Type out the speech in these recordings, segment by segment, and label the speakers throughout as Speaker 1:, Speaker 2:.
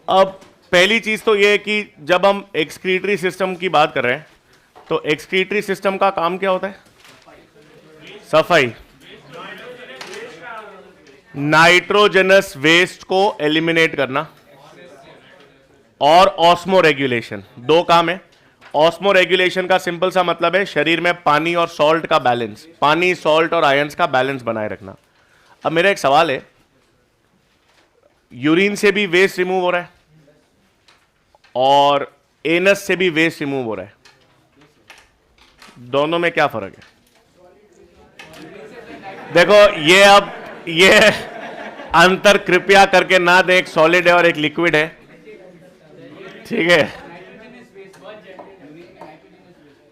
Speaker 1: अब पहली चीज तो यह है कि जब हम एक्सक्रीटरी सिस्टम की बात कर रहे हैं तो एक्सक्रीटरी सिस्टम का काम क्या होता है? सफाई, नाइट्रोजनस वेस्ट को एलिमिनेट करना और ऑस्मो रेगुलेशन। दो काम है। ऑस्मो रेगुलेशन का सिंपल सा मतलब है शरीर में पानी और सॉल्ट का बैलेंस, पानी सॉल्ट और आयंस का बैलेंस बनाए रखना। अब मेरा एक सवाल है, यूरिन से भी वेस्ट रिमूव हो रहा है और एनस से भी वेस्ट रिमूव हो रहा है, दोनों में क्या फर्क है? देखो ये अंतर कृपया करके ना दें, एक सॉलिड है और एक लिक्विड है, ठीक है।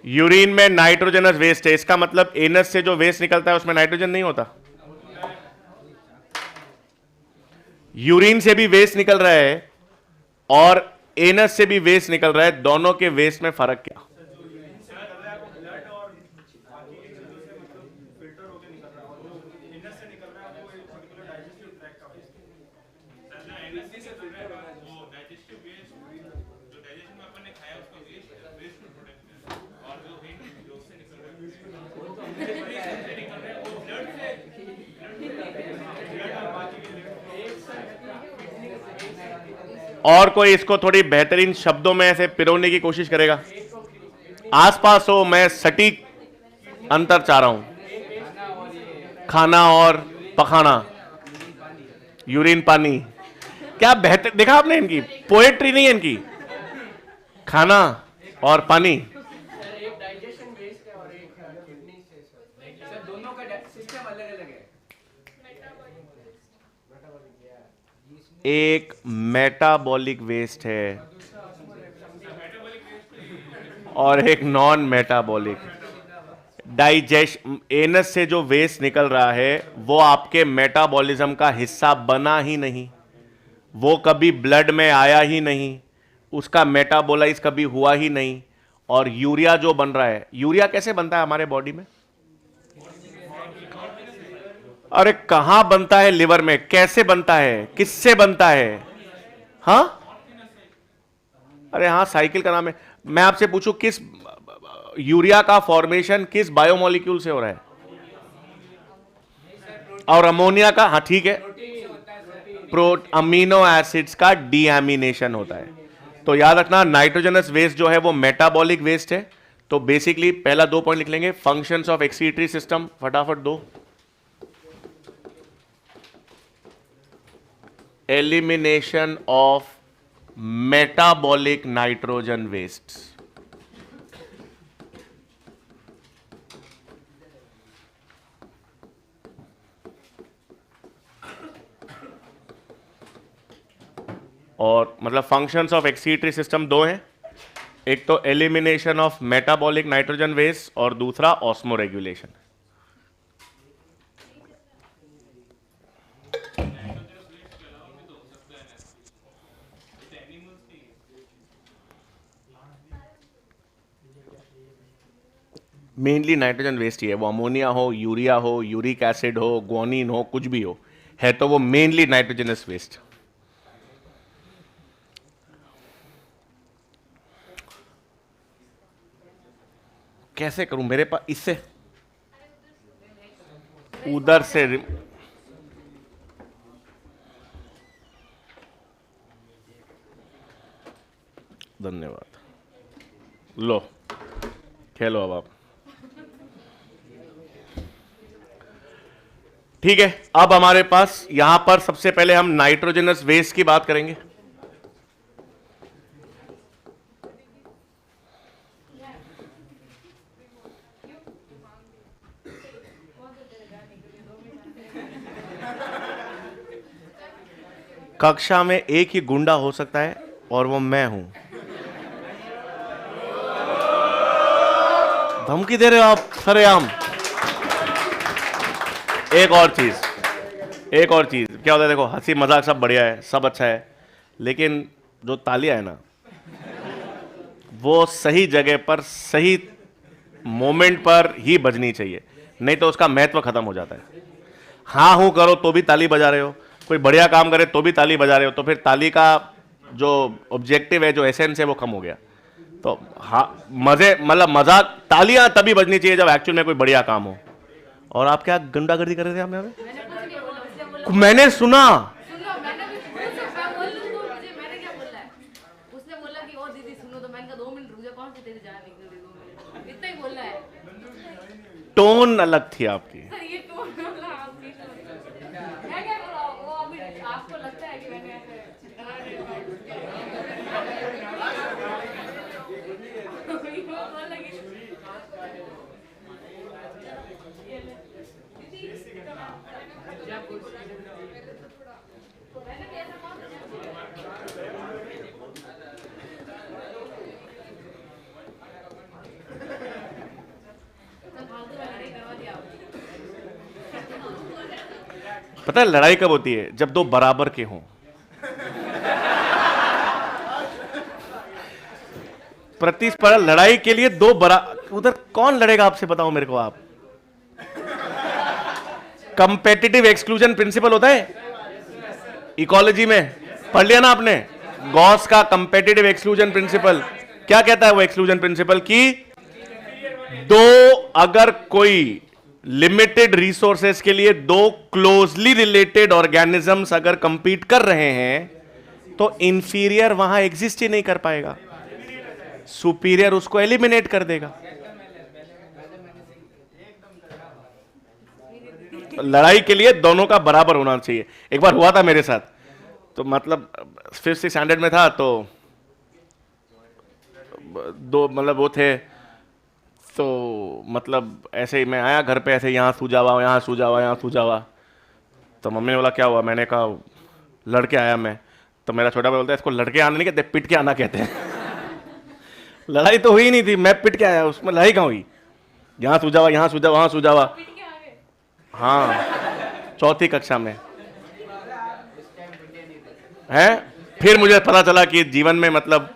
Speaker 1: यूरिन में नाइट्रोजनस वेस्ट है, इसका मतलब एनस से जो वेस्ट निकलता है उसमें नाइट्रोजन नहीं होता। यूरिन से भी वेस्ट निकल रहा है और एनस से भी वेस्ट निकल रहा है, दोनों के वेस्ट में फर्क क्या? और कोई इसको थोड़ी बेहतरीन शब्दों में ऐसे पिरोने की कोशिश करेगा? आसपास हो, मैं सटीक अंतर चाह रहा हूं। खाना और पखाना, यूरिन पानी, क्या बेहतर देखा आपने? इनकी पोएट्री नहीं है इनकी। खाना और पानी, एक मेटाबॉलिक वेस्ट है और एक नॉन मेटाबॉलिक। डाइजेशन, एनस से जो वेस्ट निकल रहा है वो आपके मेटाबॉलिज्म का हिस्सा बना ही नहीं, वो कभी ब्लड में आया ही नहीं, उसका मेटाबोलाइज कभी हुआ ही नहीं। और यूरिया जो बन रहा है, यूरिया कैसे बनता है हमारे बॉडी में? अरे कहां बनता है? लिवर में। कैसे बनता है? किससे बनता है? हाँ, अरे हाँ, साइकिल का नाम है। मैं आपसे पूछूं, किस यूरिया का फॉर्मेशन किस बायोमोलिक्यूल से हो रहा है? और अमोनिया का, हाँ ठीक है, अमीनो एसिड्स का डीएमिनेशन होता है। तो याद रखना, नाइट्रोजनस वेस्ट जो है वो मेटाबॉलिक वेस्ट है। तो बेसिकली पहला 2 पॉइंट लिख लेंगे। फंक्शंस ऑफ एक्सक्रीटरी सिस्टम, फटाफट दो। Elimination of metabolic nitrogen waste, और मतलब फंक्शंस ऑफ एक्सक्रीटरी सिस्टम 2 हैं। एक तो elimination of metabolic nitrogen waste और दूसरा osmoregulation. Mainly nitrogen waste ही है, वो अमोनिया हो, यूरिया हो, यूरिक एसिड हो, ग्वानिन हो, कुछ भी हो, है तो वो मेनली नाइट्रोजनस वेस्ट। कैसे करूं? मेरे पास इससे उधर से धन्यवाद, लो खेलो अब आप। ठीक है, अब हमारे पास यहां पर सबसे पहले हम नाइट्रोजनस वेस्ट की बात करेंगे। कक्षा में एक ही गुंडा हो सकता है और वो मैं हूं। धमकी दे रहे हो आप सरेआम। एक और चीज क्या होता है, देखो हंसी मजाक सब बढ़िया है, सब अच्छा है, लेकिन जो तालियां है ना, वो सही जगह पर सही मोमेंट पर ही बजनी चाहिए, नहीं तो उसका महत्व खत्म हो जाता है। हाँ हूं करो तो भी ताली बजा रहे हो, कोई बढ़िया काम करे तो भी ताली बजा रहे हो, तो फिर ताली का जो ऑब्जेक्टिव है, जो एसेंस है, वो कम हो गया। तो हाँ, मजे मतलब मजाक, तालियां तभी बजनी चाहिए जब एक्चुअल में कोई बढ़िया काम हो। और आप क्या गुंडागर्दी कर रहे थे आप यहाँ पे? मैंने सुना। टोन अलग थी आपकी। पता है लड़ाई कब होती है? जब दो बराबर के हों। प्रतिस्पर्धा, लड़ाई के लिए दो उधर कौन लड़ेगा आपसे, बताओ मेरे को आप। कंपेटिटिव एक्सक्लूजन प्रिंसिपल होता है इकोलॉजी में, पढ़ लिया ना आपने? गॉस का कंपेटिटिव एक्सक्लूजन प्रिंसिपल क्या कहता है? वो एक्सक्लूजन प्रिंसिपल कि दो, अगर कोई लिमिटेड रिसोर्सेस के लिए दो क्लोजली रिलेटेड ऑर्गेनिजम्स अगर कंपीट कर रहे हैं तो इंफीरियर वहां एग्जिस्ट ही नहीं कर पाएगा, सुपीरियर उसको एलिमिनेट कर देगा। लड़ाई के लिए दोनों का बराबर होना चाहिए। एक बार हुआ था मेरे साथ, तो मतलब 5th स्टैंडर्ड में था, तो दो मतलब वो थे, तो मतलब ऐसे ही मैं आया घर पे, ऐसे यहाँ सूझा हुआ, यहाँ सूझा हुआ, यहाँ सूझा हुआ। तो मम्मी ने बोला क्या हुआ? मैंने कहा लड़के आया मैं। तो मेरा छोटा भाई बोलता है इसको लड़के आना नहीं कहते, पिट के आना कहते हैं। लड़ाई तो हुई नहीं थी, मैं पिट के आया, उसमें लड़ाई कहाँ हुई? यहाँ सूझा हुआ, यहाँ सूझा, वहाँ सूझा हुआ। हाँ, 4th कक्षा में है। फिर मुझे पता चला कि जीवन में मतलब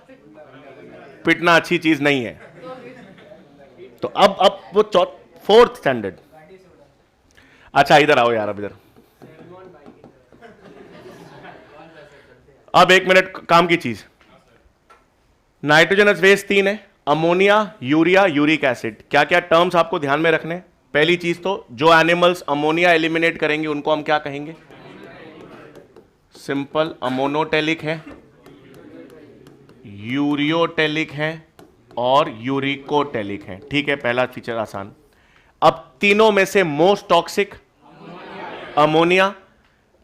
Speaker 1: पिटना अच्छी चीज नहीं है। तो अब वो 4th स्टैंडर्ड। अच्छा इधर आओ यार, अब इधर। अब 1 मिनट काम की चीज। नाइट्रोजनस वेस्ट 3 है, अमोनिया, यूरिया, यूरिक एसिड। क्या क्या टर्म्स आपको ध्यान में रखने? पहली चीज तो जो एनिमल्स अमोनिया एलिमिनेट करेंगे उनको हम क्या कहेंगे? सिंपल अमोनोटेलिक है, यूरियोटेलिक है और यूरिकोटेलिक है। ठीक है, पहला फीचर आसान। अब तीनों में से most toxic ammonia,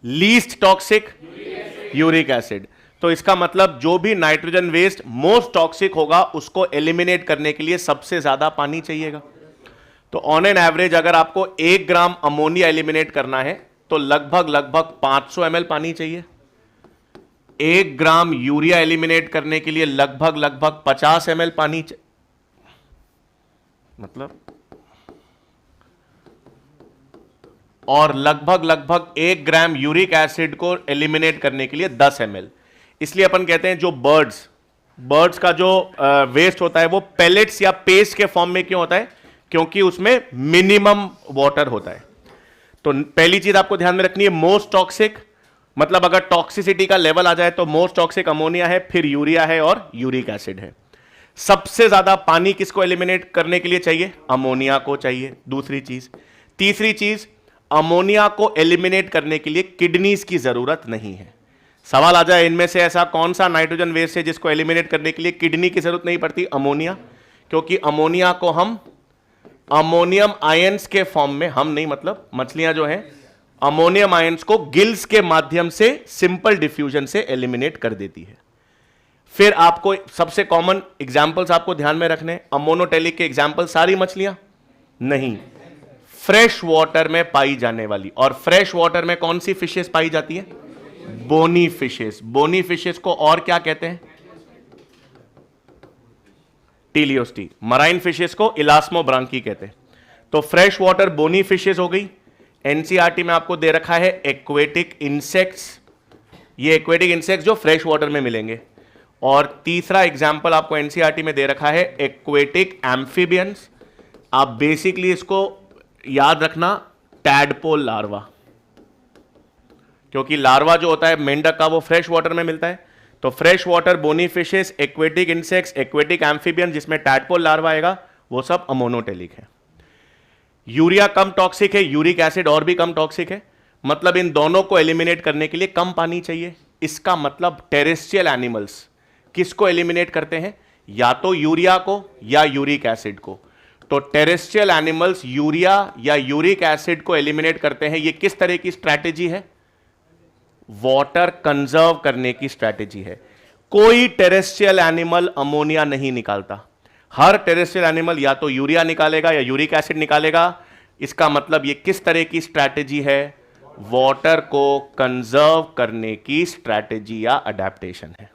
Speaker 1: least toxic uric acid. तो इसका मतलब जो भी नाइट्रोजन वेस्ट मोस्ट टॉक्सिक होगा उसको एलिमिनेट करने के लिए सबसे ज्यादा पानी चाहिएगा। तो ऑन एन एवरेज अगर आपको 1 ग्राम अमोनिया एलिमिनेट करना है तो लगभग 500 ml पानी चाहिए। 1 ग्राम यूरिया एलिमिनेट करने के लिए लगभग 50 ml पानी मतलब, और लगभग 1 ग्राम यूरिक एसिड को एलिमिनेट करने के लिए 10 ml। इसलिए अपन कहते हैं जो बर्ड्स का जो वेस्ट होता है वो पेलेट्स या पेस्ट के फॉर्म में क्यों होता है? क्योंकि उसमें मिनिमम वाटर होता है। तो पहली चीज आपको ध्यान में रखनी है, मोस्ट टॉक्सिक मतलब अगर टॉक्सिसिटी का लेवल आ जाए तो मोस्ट टॉक्सिक अमोनिया है, फिर यूरिया है और यूरिक एसिड है। सबसे ज्यादा पानी किसको एलिमिनेट करने के लिए चाहिए? अमोनिया को चाहिए। दूसरी चीज, तीसरी चीज, अमोनिया को एलिमिनेट करने के लिए किडनीज की जरूरत नहीं है। सवाल आ जाए इनमें से ऐसा कौन सा नाइट्रोजन वेस्ट है जिसको एलिमिनेट करने के लिए किडनी की जरूरत नहीं पड़ती? अमोनिया। क्योंकि अमोनिया को हम अमोनियम आयंस के फॉर्म में, हम नहीं मतलब मछलियां जो हैं, अमोनियम आयंस को गिल्स के माध्यम से सिंपल डिफ्यूजन से एलिमिनेट कर देती है। फिर आपको सबसे कॉमन एग्जांपल्स आपको ध्यान में रखने, अमोनोटेलिक के एग्जांपल सारी मछलियां नहीं, फ्रेश वाटर में पाई जाने वाली। और फ्रेश वाटर में कौन सी फिशेस पाई जाती है? Bony fishes. बोनी फिशेस को और क्या कहते हैं? टीलियोस्टी। मराइन फिशेस को इलास्मोब्रांकी कहते हैं। तो फ्रेश वाटर बोनी फिशेस हो गई। एनसीईआरटी में आपको दे रखा है एक्वेटिक इंसेक्ट्स, ये एक्वेटिक इंसेक्ट्स जो फ्रेश वाटर में मिलेंगे। और तीसरा एग्जाम्पल आपको एनसीईआरटी में दे रखा है एक्वेटिक एम्फीबियंस। आप बेसिकली इसको याद रखना, टैडपोल लार्वा, क्योंकि लार्वा जो होता है मेंढक का वो फ्रेश वाटर में मिलता है। तो तो fresh water bony fishes, aquatic insects, aquatic amphibian जिसमें टैडपोल लार्वा आएगा, वो सब अमोनोटेलिक है। यूरिया कम टॉक्सिक है, यूरिक एसिड और भी कम टॉक्सिक है, मतलब इन दोनों को एलिमिनेट करने के लिए कम पानी चाहिए। इसका मतलब टेरेस्ट्रियल एनिमल्स किसको एलिमिनेट करते हैं, या तो यूरिया को या यूरिक एसिड को। तो टेरेस्ट्रियल एनिमल्स यूरिया या यूरिक एसिड को एलिमिनेट करते हैं। ये किस तरह की स्ट्रैटेजी है, वाटर कंजर्व करने की स्ट्रैटेजी है। कोई टेरेस्ट्रियल एनिमल अमोनिया नहीं निकालता, हर टेरेस्ट्रियल एनिमल या तो यूरिया निकालेगा या यूरिक एसिड निकालेगा। इसका मतलब ये किस तरह की स्ट्रैटेजी है, वाटर को कंजर्व करने की स्ट्रैटेजी या अडेप्टेशन है।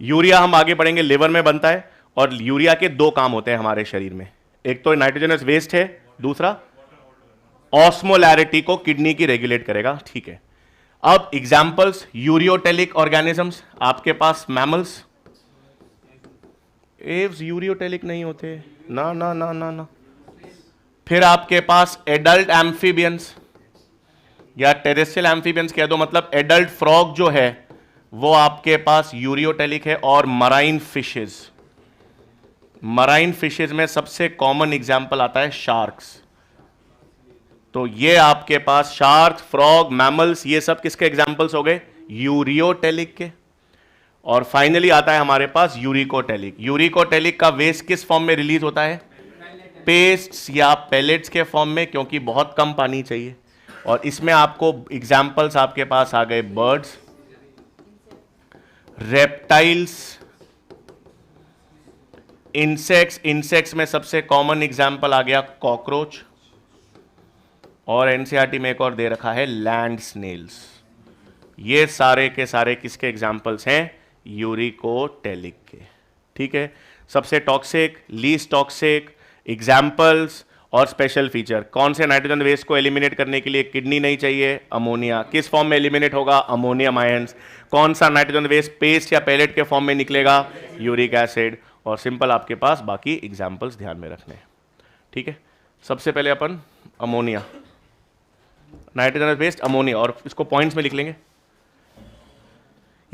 Speaker 1: यूरिया हम आगे पढ़ेंगे लिवर में बनता है, और यूरिया के दो काम होते हैं हमारे शरीर में, एक तो नाइट्रोजनस वेस्ट है, दूसरा ऑस्मोलैरिटी को किडनी की रेगुलेट करेगा। ठीक है, अब एग्जाम्पल्स यूरियोटेलिक ऑर्गेनिजम्स, आपके पास मैमल्स, एव्स यूरियोटेलिक नहीं होते ना ना ना ना ना। फिर आपके पास एडल्ट एम्फीबियंस या टेरेस्ट्रियल एम्फीबियंस कह दो, मतलब एडल्ट फ्रॉग जो है वो आपके पास यूरियोटेलिक है। और मराइन फिशेज, मराइन फिशेज में सबसे कॉमन एग्जाम्पल आता है शार्क्स। तो ये आपके पास शार्क, फ्रॉग, मैमल्स, ये सब किसके एग्जाम्पल्स हो गए, यूरियोटेलिक के। और फाइनली आता है हमारे पास यूरिकोटेलिक। यूरिकोटेलिक का वेस्ट किस फॉर्म में रिलीज होता है, पेस्ट्स या पेलेट्स के फॉर्म में, क्योंकि बहुत कम पानी चाहिए। और इसमें आपको एग्जाम्पल्स आपके पास आ गए बर्ड्स, रेप्टाइल्स, इंसेक्ट्स। इंसेक्ट्स में सबसे कॉमन एग्जाम्पल आ गया कॉकरोच, और एनसीईआरटी में एक और दे रखा है लैंड स्नेल्स। ये सारे के सारे किसके एग्जाम्पल्स हैं, यूरिकोटेलिक के। ठीक है, सबसे टॉक्सिक, लीस्ट टॉक्सिक, एग्जाम्पल्स और स्पेशल फीचर। कौन से नाइट्रोजन वेस्ट को एलिमिनेट करने के लिए किडनी नहीं चाहिए, अमोनिया। किस फॉर्म में एलिमिनेट होगा, अमोनियम आयंस। कौन सा नाइट्रोजन वेस्ट पेस्ट या पैलेट के फॉर्म में निकलेगा, यूरिक एसिड। और सिंपल आपके पास बाकी एग्जाम्पल्स ध्यान में रखने हैं। ठीक है, सबसे पहले अपन अमोनिया, नाइट्रोजन वेस्ट अमोनिया, और इसको पॉइंट्स में लिख लेंगे।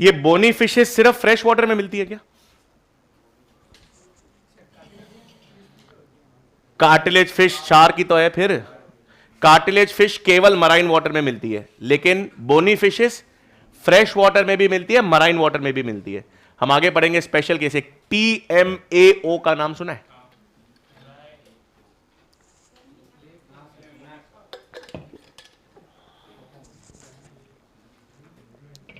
Speaker 1: ये बोनी फिशेस सिर्फ फ्रेश वाटर में मिलती है क्या, कार्टिलेज फिश शार्क की तो है, फिर कार्टिलेज फिश केवल मराइन वाटर में मिलती है, लेकिन बोनी फिशेस फ्रेश वाटर में भी मिलती है, मराइन वाटर में भी मिलती है। हम आगे पढ़ेंगे स्पेशल केस। एक TMAO का नाम सुना है,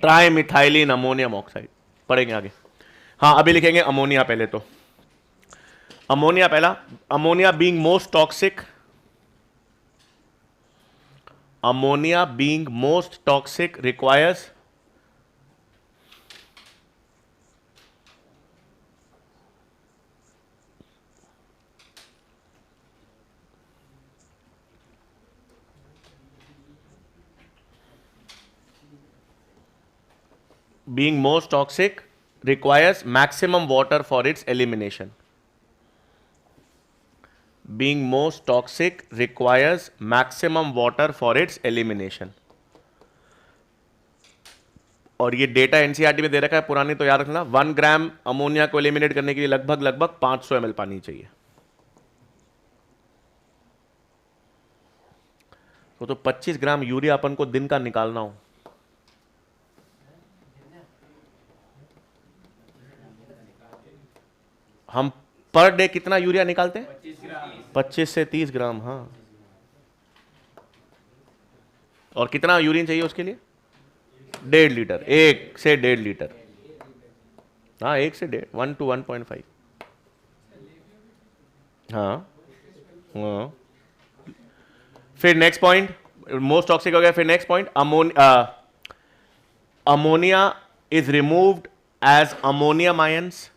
Speaker 1: ट्राई मिथाइलिन अमोनियम ऑक्साइड, पढ़ेंगे आगे। हाँ, अभी लिखेंगे अमोनिया पहले। तो अमोनिया पहला, ammonia being most toxic, ammonia being most toxic requires being most toxic requires maximum water for its elimination. Being most toxic requires maximum water for its elimination. और ये डेटा एनसीईआरटी में दे रखा है, पुरानी तो याद रखना। 1 ग्राम अमोनिया को एलिमिनेट करने के लिए लगभग 500 ml पानी चाहिए। तो 25 ग्राम यूरिया अपन को दिन का निकालना हो, हम पर डे कितना यूरिया निकालते हैं, 25 से 30 ग्राम। हाँ, और कितना यूरिन चाहिए उसके लिए, 1.5 लीटर, 1 से 1.5 लीटर। हाँ, 1 से 1.5, 1 to 1.5। हाँ हाँ। फिर नेक्स्ट पॉइंट, मोस्ट टॉक्सिक हो गया। फिर next point, ammonia is removed as ammonium ions.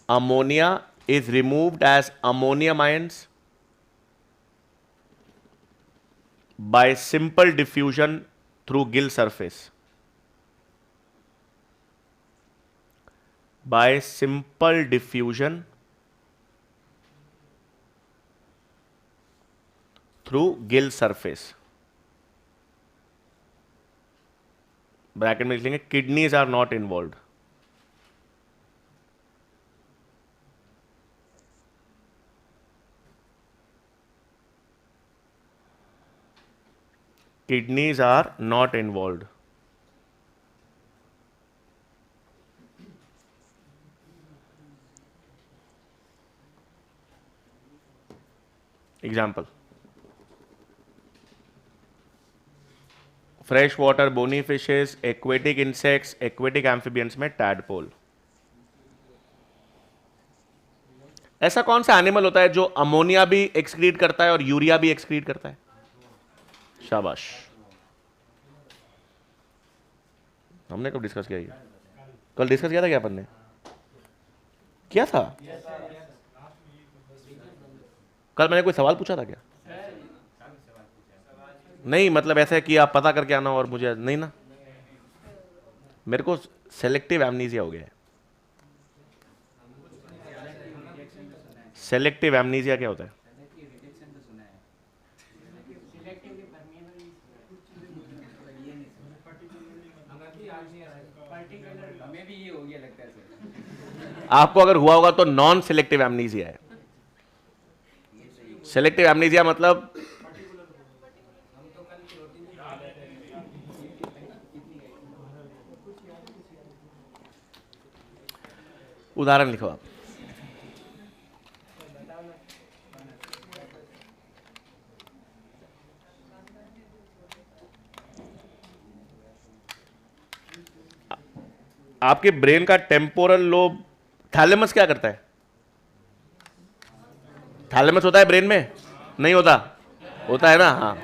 Speaker 1: Ammonia is removed as ammonium ions by simple diffusion through gill surface. By simple diffusion through gill surface. Bracket में लिख लेंगे kidneys are not involve. Kidneys are not involve. Example, fresh water bony fishes, aquatic insects, aquatic amphibians में tadpole. ऐसा कौन सा animal होता है जो अमोनिया भी एक्सक्रीट करता है और यूरिया भी एक्सक्रीट करता है? शाबाश। हमने कब डिस्कस किया ये? कल डिस्कस किया था क्या अपन ने? किया था? कल मैंने कोई सवाल पूछा था क्या? नहीं, मतलब ऐसा है कि आप पता करके आना और मुझे नहीं ना, मेरे को सेलेक्टिव एमनीजिया हो गया है। सेलेक्टिव एमनीजिया क्या होता है? आपको अगर हुआ होगा तो नॉन सेलेक्टिव एमनीजिया है। सेलेक्टिव एमनीजिया मतलब उदाहरण लिखो आप। आपके ब्रेन का टेम्पोरल लोब, थैलेमस क्या करता है? थैलेमस होता है ब्रेन में? नहीं होता? होता है ना? हाँ।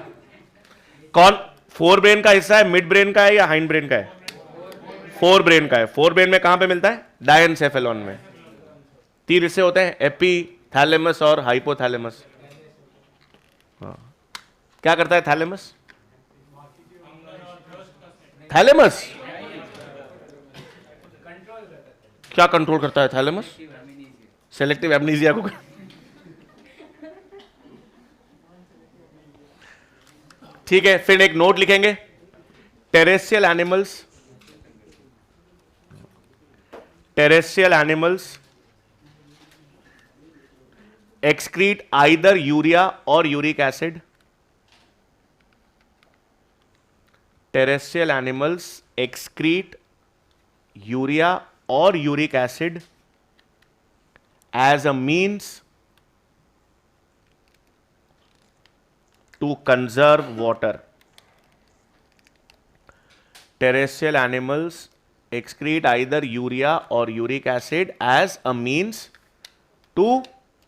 Speaker 1: कौन फोर ब्रेन का हिस्सा है? मिड ब्रेन का है या हाइंड ब्रेन का है? फोर ब्रेन का है। फोर ब्रेन में कहां पे मिलता है? डायनसेफेलॉन में। तीन हिस्से होते हैं, एपी थैलेमस और हाइपोथैलेमस। हाँ। क्या करता है थैलेमस? थैलेमस क्या कंट्रोल करता है थैलेमस? सेलेक्टिव एमनीजिया को। ठीक है, फिर एक नोट लिखेंगे, terrestrial animals excrete either urea or uric acid. Terrestrial animals excrete urea or uric acid as a means to conserve water. Terrestrial animals excrete either urea or uric acid as a means to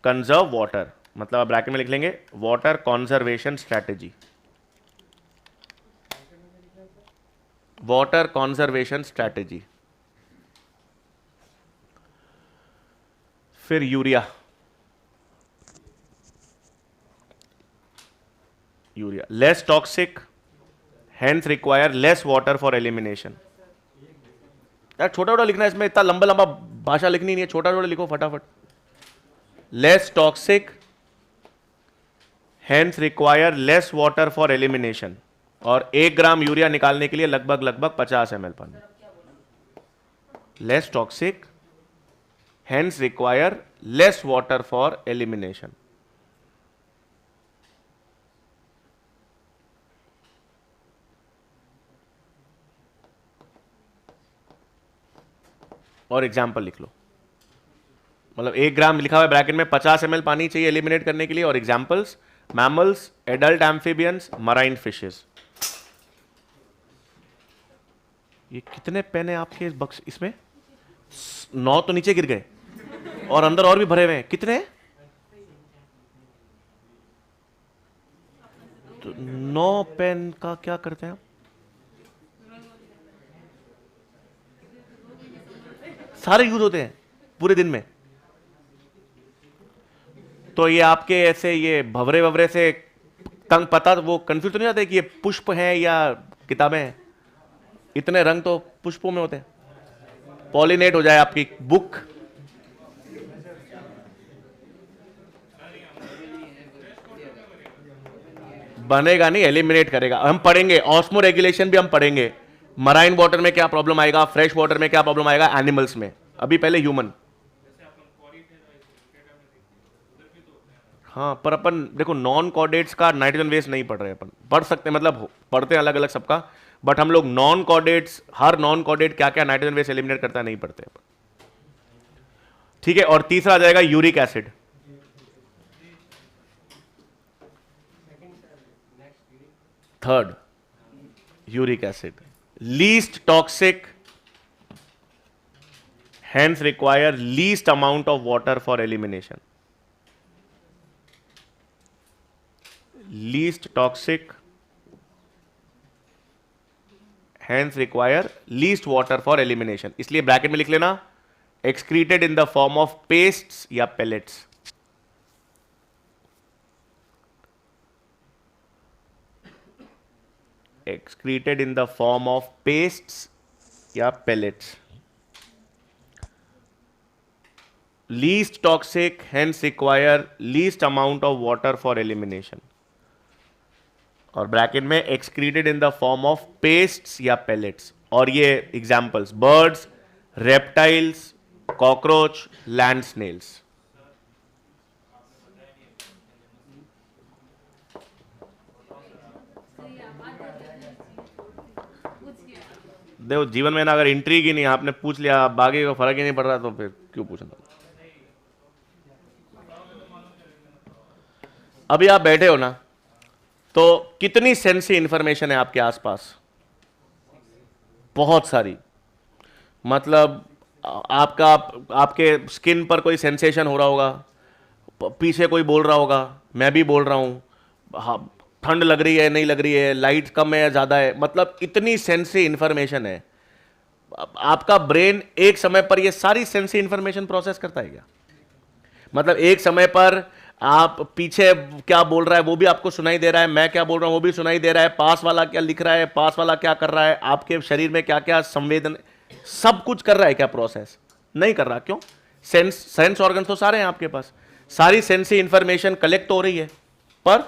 Speaker 1: conserve water. मतलब आप bracket में लिख लेंगे water conservation strategy. Water conservation strategy. फिर urea less toxic, hence require less water for elimination. यार छोटा छोटा लिखना है इसमें, इतना लंबा लंबा भाषा लिखनी नहीं है, छोटा छोटा लिखो फटाफट। Less toxic, hence require less water for elimination. और 1 ग्राम यूरिया निकालने के लिए लगभग 50 ml पानी। Less toxic, hence require less water for elimination. और एग्जाम्पल लिख लो, मतलब 1 ग्राम लिखा हुआ है ब्रैकेट में, 50 ml पानी चाहिए एलिमिनेट करने के लिए। और examples, mammals, adult amphibians, marine fishes. ये कितने पेन है आपके इस बक्स? इसमें 9 तो नीचे गिर गए और अंदर और भी भरे हुए हैं। कितने? तो 9 पेन का क्या करते हैं आप? सारे यूज होते हैं पूरे दिन में। तो ये आपके ऐसे ये भवरे ववरे से तंग पता, वो कंफ्यूज तो नहीं जाते कि ये पुष्प हैं या किताबें हैं? इतने रंग तो पुष्पों में होते हैं। पॉलिनेट हो जाए आपकी बुक। बनेगा नहीं, एलिमिनेट करेगा। हम पढ़ेंगे ऑस्मो रेगुलेशन भी हम पढ़ेंगे, मराइन वाटर में क्या प्रॉब्लम आएगा, फ्रेश वाटर में क्या प्रॉब्लम आएगा, एनिमल्स में। अभी पहले ह्यूमन। हाँ, पर अपन देखो नॉन कॉर्डेट्स का नाइट्रोजन वेस्ट नहीं पढ़ रहे, अपन पढ़ सकते हैं, मतलब पढ़ते हैं अलग अलग सबका, बट हम लोग नॉन कॉर्डेट्स, हर नॉन कॉर्डेट क्या क्या नाइट्रोजन वेस्ट एलिमिनेट करता है नहीं पढ़ते अपन। ठीक है, और तीसरा आ जाएगा uric acid. Third uric acid, least toxic, hence require least amount of water for elimination. Least toxic, hence require least water for elimination. इसलिए ब्रैकेट में लिख लेना excreted in the form of pastes या pellets. Excreted in the form of pastes या pellets. Least toxic, hence require least amount of water for elimination. और bracket में excreted in the form of pastes या pellets. और ये examples birds, reptiles, cockroach, land snails. देखो जीवन में ना अगर इंट्रीग ही नहीं, आपने पूछ लिया, बाकी को फर्क ही नहीं पड़ रहा, तो फिर क्यों पूछना। अभी आप बैठे हो ना, तो कितनी सेंसी इंफॉर्मेशन है आपके आसपास, बहुत सारी। मतलब आपका आपके स्किन पर कोई सेंसेशन हो रहा होगा, पीछे कोई बोल रहा होगा, मैं भी बोल रहा हूं, हाँ, ठंड लग रही है नहीं लग रही है, लाइट कम है ज़्यादा है, मतलब इतनी सेंसी इंफॉर्मेशन है। आपका ब्रेन एक समय पर ये सारी सेंसी इंफॉर्मेशन प्रोसेस करता है क्या? मतलब एक समय पर आप पीछे क्या बोल रहा है वो भी आपको सुनाई दे रहा है, मैं क्या बोल रहा हूं वो भी सुनाई दे रहा है, पास वाला क्या लिख रहा है, पास वाला क्या कर रहा है, आपके शरीर में क्या क्या संवेदन, सब कुछ कर रहा है क्या प्रोसेस? नहीं कर रहा। क्यों? सेंस ऑर्गन तो सारे हैं आपके पास, सारी सेंसी इंफॉर्मेशन कलेक्ट तो हो रही है, पर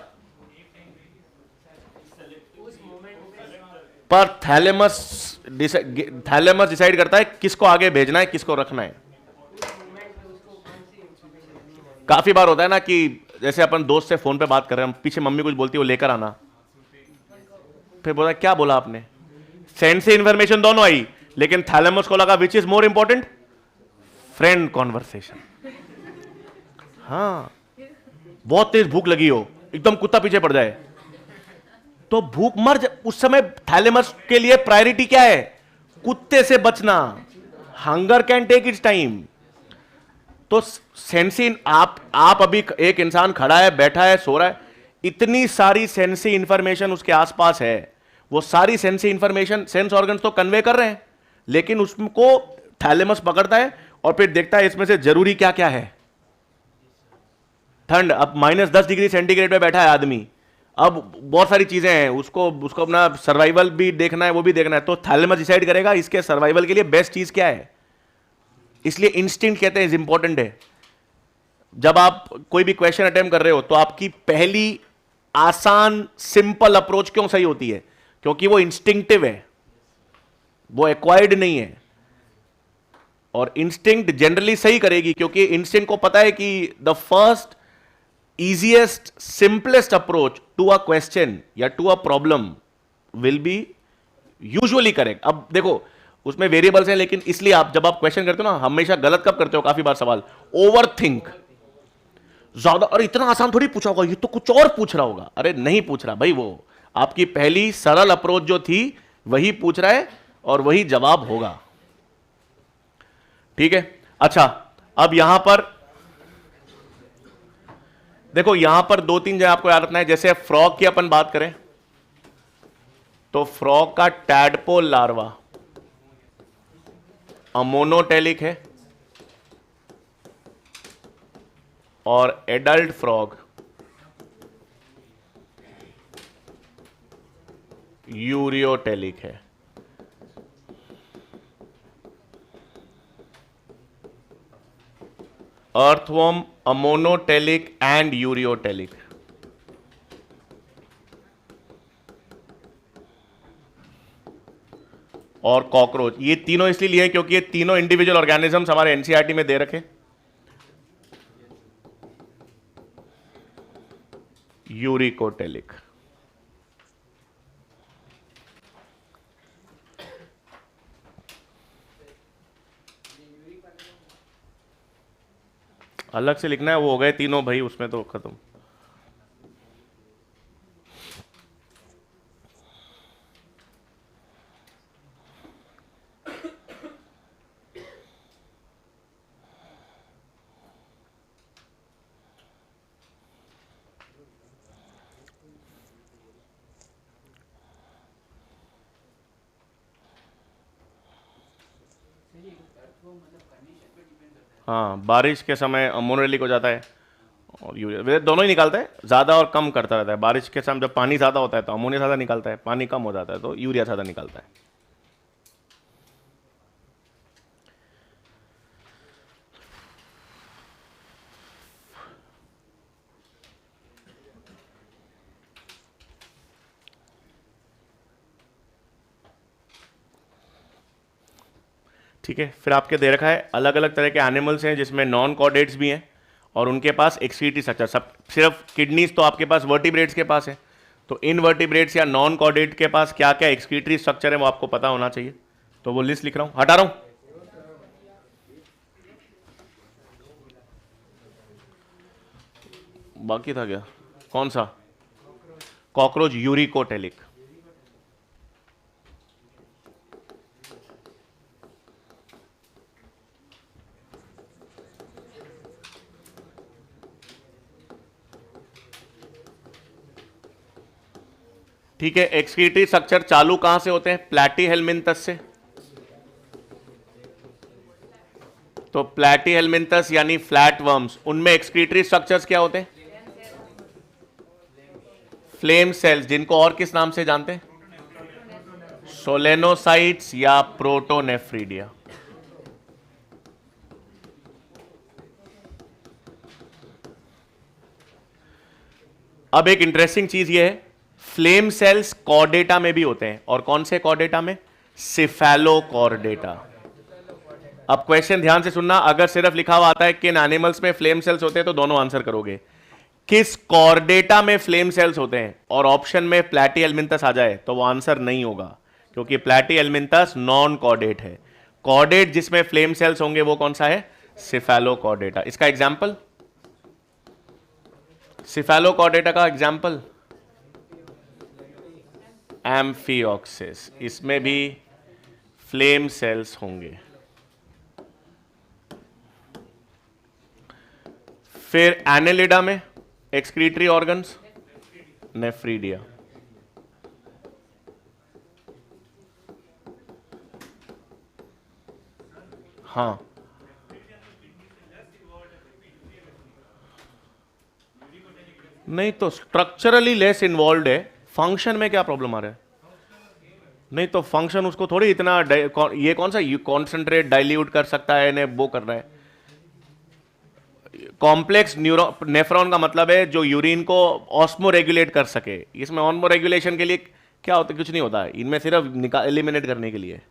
Speaker 1: थैलेमस डिसाइड करता है किसको आगे भेजना है, किसको रखना है। काफी बार होता है ना कि जैसे अपन दोस्त से फोन पे बात कर रहे हैं, पीछे मम्मी कुछ बोलती है, वो लेकर आना, फिर बोला क्या बोला आपने, सेंस से इंफॉर्मेशन दोनों आई, लेकिन थैलेमस को लगा which is more important, friend conversation. हाँ, बहुत तेज भूख लगी हो, एकदम कुत्ता पीछे पड़ जाए, तो भूख मर उस समय थैलेमस के लिए प्रायोरिटी क्या है? कुत्ते से बचना। Hunger can take its time. तो सेंसी आप अभी एक इंसान खड़ा है, बैठा है, सो रहा है, इतनी सारी सेंसी इंफॉर्मेशन उसके आसपास है, वो सारी सेंसी इंफॉर्मेशन सेंस ऑर्गन्स तो कन्वे कर रहे हैं, लेकिन उसको थैलेमस पकड़ता है और फिर देखता है इसमें से जरूरी क्या क्या है। ठंड, अब -10 डिग्री सेंटीग्रेड पे बैठा है आदमी, अब बहुत सारी चीजें हैं, उसको अपना सर्वाइवल भी देखना है, वो भी देखना है, तो थैलेमस डिसाइड करेगा इसके सर्वाइवल के लिए बेस्ट चीज क्या है। इसलिए इंस्टिंक्ट कहते हैं इंपॉर्टेंट है। जब आप कोई भी क्वेश्चन अटेम्प्ट कर रहे हो तो आपकी पहली आसान सिंपल अप्रोच क्यों सही होती है? क्योंकि वो इंस्टिंक्टिव है, वो एक्वायर्ड नहीं है। और इंस्टिंक्ट जनरली सही करेगी, क्योंकि इंस्टिंक्ट को पता है कि the first easiest simplest approach to a question या to a problem will be usually correct। अब देखो उसमें वेरिएबल्स हैं, लेकिन इसलिए आप जब आप क्वेश्चन करते हो ना, हमेशा गलत कब करते हो? काफी बार सवाल ओवर थिंक ज्यादा, और इतना आसान थोड़ी पूछा होगा, ये तो कुछ और पूछ रहा होगा। अरे नहीं पूछ रहा भाई, वो आपकी पहली सरल अप्रोच जो थी वही पूछ रहा है और वही जवाब होगा। ठीक है, अच्छा, अब यहां पर देखो, यहां पर 2-3 जगह आपको याद रखना है। जैसे फ्रॉग की अपन बात करें तो फ्रॉग का टैडपोल लार्वा अमोनोटेलिक है और एडल्ट फ्रॉग यूरियोटेलिक है। Earthworm ammonotelic and ureotelic. और कॉकरोच, ये तीनों इसलिए लिए क्योंकि ये तीनों इंडिविजुअल ऑर्गेनिजम्स हमारे एनसीईआरटी में दे रखे। यूरिकोटेलिक। अलग से लिखना है, वो हो गए तीनों भाई, उसमें तो खत्म। हाँ, बारिश के समय अमोनिलिक हो जाता है और यूरिया, वे दोनों ही निकालता है, ज़्यादा और कम करता रहता है। बारिश के समय जब पानी ज़्यादा होता है तो अमोनिया ज़्यादा निकालता है, पानी कम हो जाता है तो यूरिया ज़्यादा निकालता है। ठीक है, फिर आपके दे रखा है अलग अलग तरह के एनिमल्स हैं जिसमें नॉन कॉर्डेट्स भी हैं और उनके पास एक्सक्रीटरी स्ट्रक्चर, सब सिर्फ किडनीज तो आपके पास वर्टिब्रेट्स के पास है, तो इनवर्टिब्रेट्स या नॉन कॉर्डेट के पास क्या क्या एक्सक्रीटरी स्ट्रक्चर है वो आपको पता होना चाहिए। तो वो लिस्ट लिख रहा हूं, हटा रहा हूं। बाकी था क्या, कौन सा? Cockroach uricotelic. ठीक है, एक्सक्रीटरी स्ट्रक्चर चालू कहां से होते हैं? प्लैटीहेल्मिन्थस से। तो प्लैटीहेल्मिन्थस यानी फ्लैट वर्म्स, उनमें एक्सक्रीटरी स्ट्रक्चर्स क्या होते हैं? फ्लेम सेल्स, जिनको और किस नाम से जानते हैं? सोलेनोसाइट्स या प्रोटोनेफ्रीडिया। अब एक इंटरेस्टिंग चीज ये है, फ्लेम सेल्स कॉर्डेटा में भी होते हैं, और कौन से कॉर्डेटा में? सिफेलोकॉर्डेटा। अब क्वेश्चन ध्यान से सुनना, अगर सिर्फ लिखा हुआ आता है किन एनिमल्स में फ्लेम सेल्स होते हैं तो दोनों आंसर करोगे। किस कॉर्डेटा में फ्लेम सेल्स होते हैं और ऑप्शन में प्लैटीहेल्मिन्थस आ जाए तो वो आंसर नहीं होगा, क्योंकि प्लैटीहेल्मिन्थस नॉन कॉर्डेट है। कॉर्डेट जिसमें फ्लेम सेल्स होंगे वो कौन सा है? सिफेलोकॉर्डेटा। इसका एग्जाम्पल, सिफेलोकॉर्डेटा का एग्जाम्पल एम्फिऑक्सिस, इसमें भी फ्लेम सेल्स होंगे। फिर एनेलिडा में एक्सक्रीटरी ऑर्गन्स, नेफ्रीडिया। हाँ, नहीं तो स्ट्रक्चरली लेस इन्वॉल्व है, फंक्शन में क्या प्रॉब्लम आ रहा है? नहीं तो फंक्शन उसको थोड़ी इतना ये कौन सा कॉन्सेंट्रेट डाइल्यूट कर सकता है, इन्हें वो कर रहा है। कॉम्प्लेक्स न्यूरो नेफ्रॉन का मतलब है जो यूरिन को ऑस्मो रेगुलेट कर सके। इसमें ऑस्मो रेगुलेशन के लिए क्या होता है? कुछ नहीं होता है, इनमें सिर्फ एलिमिनेट करने के लिए।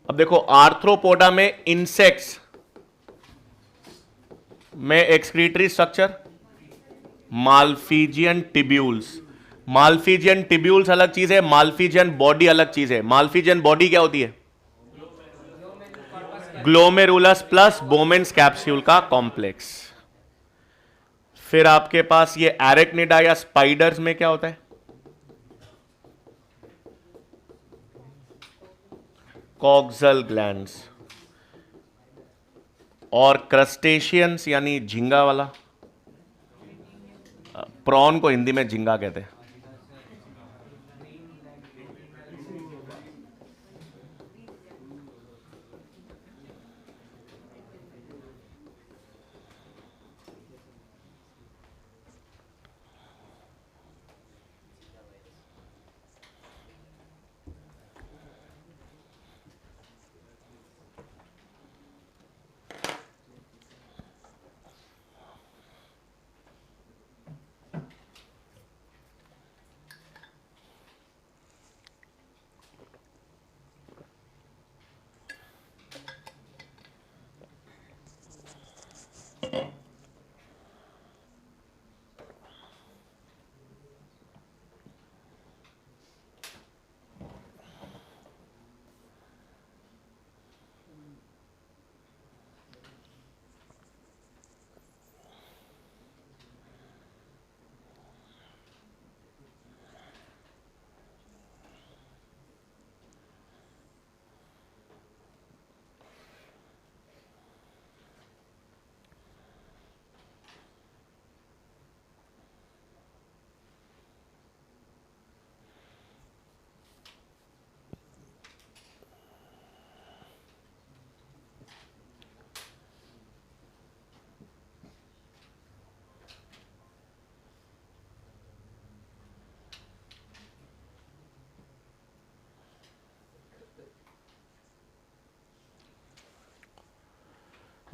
Speaker 1: अब देखो, आर्थ्रोपोडा में इंसेक्ट्स में excretory structure Malpighian tubules. Malpighian tubules अलग चीज है, माल्फीजियन बॉडी अलग चीज है। माल्फीजियन बॉडी क्या होती है? ग्लोमेरुलस प्लस बोमेन्स कैप्सूल का कॉम्प्लेक्स। फिर आपके पास ये एरेक्निडा या स्पाइडर्स में क्या होता है? Coxal glands. और क्रस्टेशियंस यानी झींगा वाला, प्रॉन को हिंदी में झींगा कहते हैं।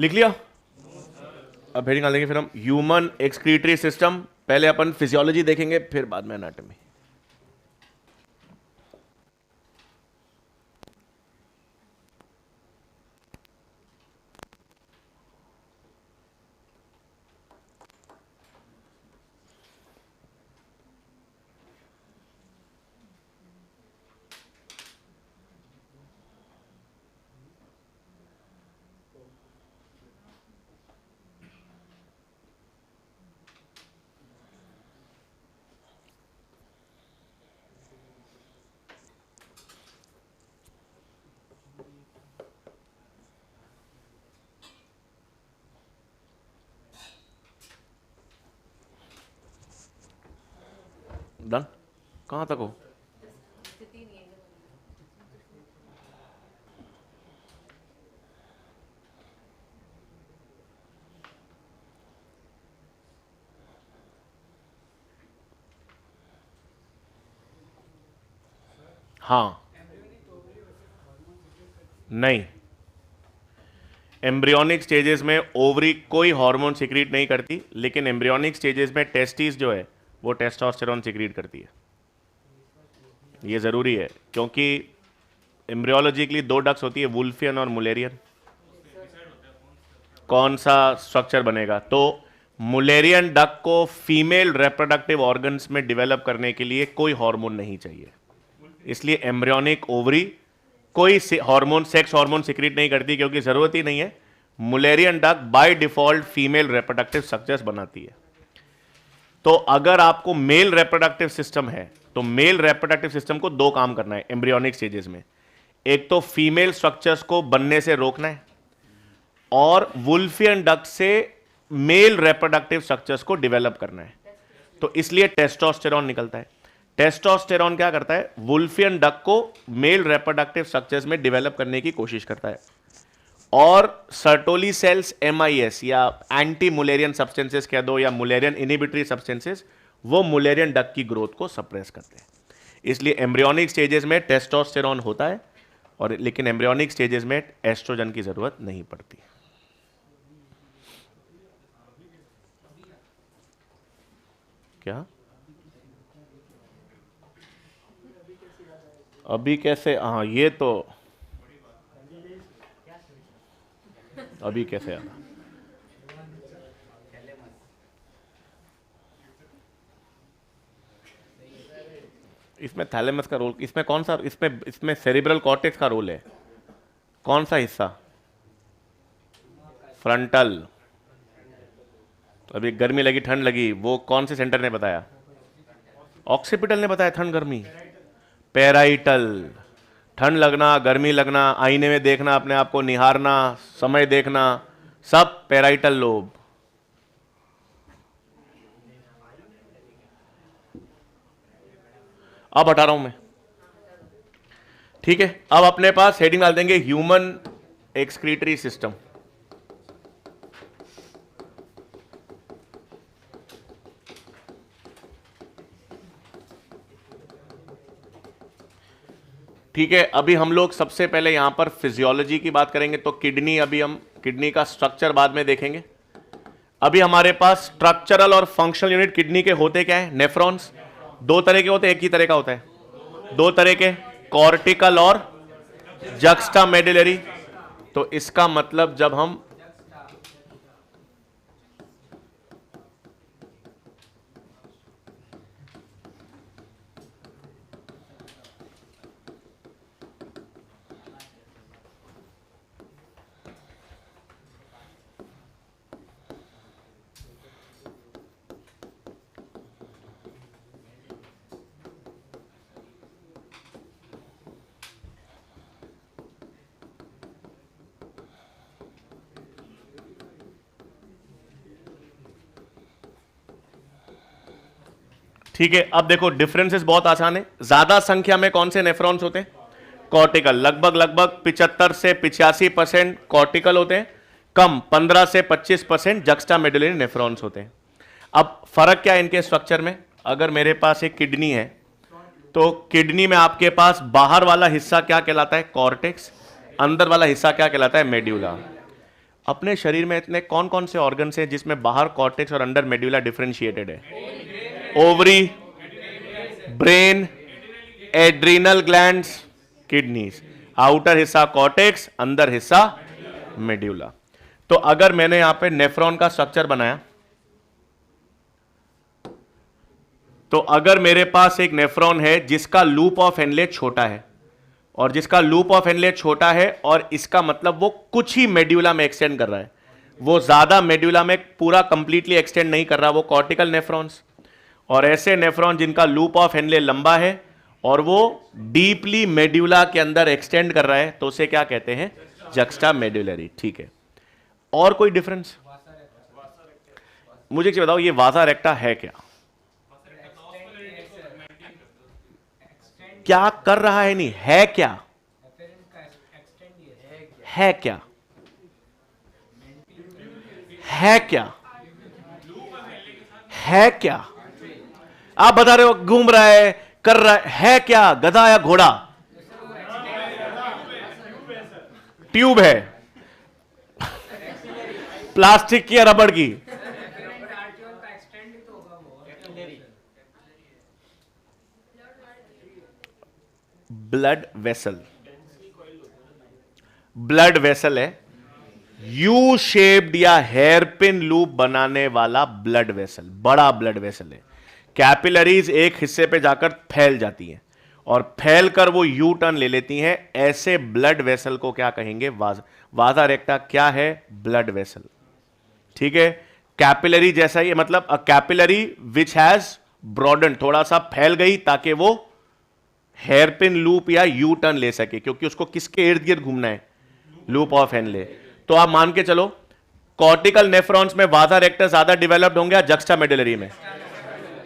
Speaker 1: लिख लिया? अब हेडिंग डाल देंगे फिर हम ह्यूमन एक्सक्रीटरी सिस्टम। पहले अपन फिजियोलॉजी देखेंगे, फिर बाद में एनाटॉमी। डन? कहां तक हो? हाँ, नहीं, एम्ब्रियोनिक स्टेजेस में ओवरी कोई हार्मोन सिक्रीट नहीं करती, लेकिन एम्ब्रियोनिक स्टेजेस में टेस्टिस जो है वो टेस्टोस्टेरोन सिक्रीट करती है। ये ज़रूरी है क्योंकि एम्ब्रियोलॉजिकली दो डक्स होती है, वुल्फियन और मुलेरियन। कौन सा स्ट्रक्चर बनेगा? तो मुलेरियन डक को फीमेल रिप्रोडक्टिव ऑर्गन्स में डेवलप करने के लिए कोई हार्मोन नहीं चाहिए, इसलिए एम्ब्रियोनिक ओवरी कोई हार्मोन, सेक्स हार्मोन सिक्रीट नहीं करती क्योंकि जरूरत ही नहीं है। Mullerian duck by default female reproductive structures बनाती है। तो अगर आपको मेल रिप्रोडक्टिव सिस्टम है तो मेल रिप्रोडक्टिव सिस्टम को दो काम करना है एम्ब्रियोनिक स्टेजेस में। एक तो फीमेल स्ट्रक्चर्स को बनने से रोकना है और वुल्फियन डक से मेल रिप्रोडक्टिव स्ट्रक्चर्स को डेवलप करना है। तो इसलिए टेस्टोस्टेरोन निकलता है। टेस्टोस्टेरोन क्या करता है? वुल्फियन डक को मेल रिप्रोडक्टिव स्ट्रक्चर्स में डेवलप करने की कोशिश करता है। और सर्टोली सेल्स MIS या एंटी मुलेरियन सब्सटेंसेस कह दो या मुलेरियन इनिबिटरी सब्सटेंसेस, वो मुलेरियन डक की ग्रोथ को सप्रेस करते हैं। इसलिए एम्ब्रियोनिक स्टेजेस में टेस्टोस्टेरोन होता है और लेकिन एम्ब्रियोनिक स्टेजेस में एस्ट्रोजन की जरूरत नहीं पड़ती। क्या अभी कैसे? हाँ, ये तो अभी कैसे आना? इसमें थैलेमस का रोल, इसमें कौन सा, इसमें सेरिब्रल कॉर्टेक्स का रोल है। कौन सा हिस्सा? फ्रंटल। अभी गर्मी लगी, ठंड लगी, वो कौन से सेंटर ने बताया? ऑक्सीपिटल ने बताया ठंड गर्मी। पेराइटल। ठंड लगना, गर्मी लगना, आईने में देखना, अपने आप को निहारना, समय देखना, सब पेराइटल लोब। अब हटा रहा हूं मैं, ठीक है। अब अपने पास हेडिंग डाल देंगे ह्यूमन एक्सक्रीटरी सिस्टम। ठीक है, अभी हम लोग सबसे पहले यहां पर फिजियोलॉजी की बात करेंगे। तो किडनी, अभी हम किडनी का स्ट्रक्चर बाद में देखेंगे। अभी हमारे पास स्ट्रक्चरल और फंक्शनल यूनिट किडनी के होते क्या है? नेफ्रॉन्स। दो तरह के होते हैं, एक ही तरह का होता है? दो तरह के, कॉर्टिकल और जक्स्टा मेडुलरी। तो इसका मतलब जब हम ठीक है, अब देखो डिफरेंसेस बहुत आसान है। ज्यादा संख्या में कौन से नेफ्रॉन्स होते हैं? कॉर्टिकल। लगभग 75 से 85% कॉर्टिकल होते हैं। कम 15 से 25% जक्स्टा मेडुलरी नेफ्रॉन्स होते हैं। अब फर्क क्या है इनके स्ट्रक्चर में? अगर मेरे पास एक किडनी है तो किडनी में आपके पास बाहर वाला हिस्सा क्या कहलाता है? कॉर्टेक्स। अंदर वाला हिस्सा क्या कहलाता है? मेड्यूला। अपने शरीर में इतने कौन कौन से ऑर्गन्स हैं जिसमें बाहर कॉर्टेक्स और अंदर मेड्यूला डिफरेंशिएटेड है? Ovary, brain, adrenal glands, kidneys. Outer हिस्सा कॉर्टेक्स, अंदर हिस्सा मेड्यूला। तो अगर मैंने यहां पे नेफ्रॉन का स्ट्रक्चर बनाया, तो अगर मेरे पास एक नेफ्रॉन है जिसका लूप ऑफ हेनले छोटा है, और जिसका लूप ऑफ हेनले छोटा है, और इसका मतलब वो कुछ ही मेड्यूला में एक्सटेंड कर रहा है, वो ज्यादा मेड्यूला में पूरा कंप्लीटली एक्सटेंड नहीं कर रहा, वो कॉर्टिकल नेफ्रॉन्स। और ऐसे नेफ्रॉन जिनका लूप ऑफ हेनले लंबा है और वो डीपली मेड्यूला के अंदर एक्सटेंड कर रहा है, तो उसे क्या कहते हैं? Juxta medullary. ठीक है, और कोई डिफरेंस? मुझे बताओ, ये वासा रेक्टा है क्या? क्या कर रहा है? नहीं है क्या? है क्या? है क्या? है क्या? आप बता रहे हो घूम रहा है, कर रहा है क्या? गधा या घोड़ा? ट्यूब है, प्लास्टिक की या रबड़ की? Blood vessel. ब्लड वेसल है, यू शेप्ड या हेयरपिन लूप बनाने वाला ब्लड वेसल, बड़ा ब्लड वेसल है। कैपिलरीज एक हिस्से पे जाकर फैल जाती हैं और फैलकर वो यू टर्न ले लेती हैं। ऐसे ब्लड वेसल को क्या कहेंगे? वाजा रेक्टा क्या है? Blood vessel. ठीक है, कैपिलरी जैसा ही, मतलब a capillary which has broaden, थोड़ा सा फैल गई ताकि वो हेयरपिन लूप या यू टर्न ले सके, क्योंकि उसको किसके इर्द गिर्द घूमना है? Loop of Henle. तो आप मान के चलो, कॉर्टिकल नेफ्रॉन्स में वाजा रेक्टा ज्यादा डेवलप्ड होंगे या जक्स्टा मेडुलरी में?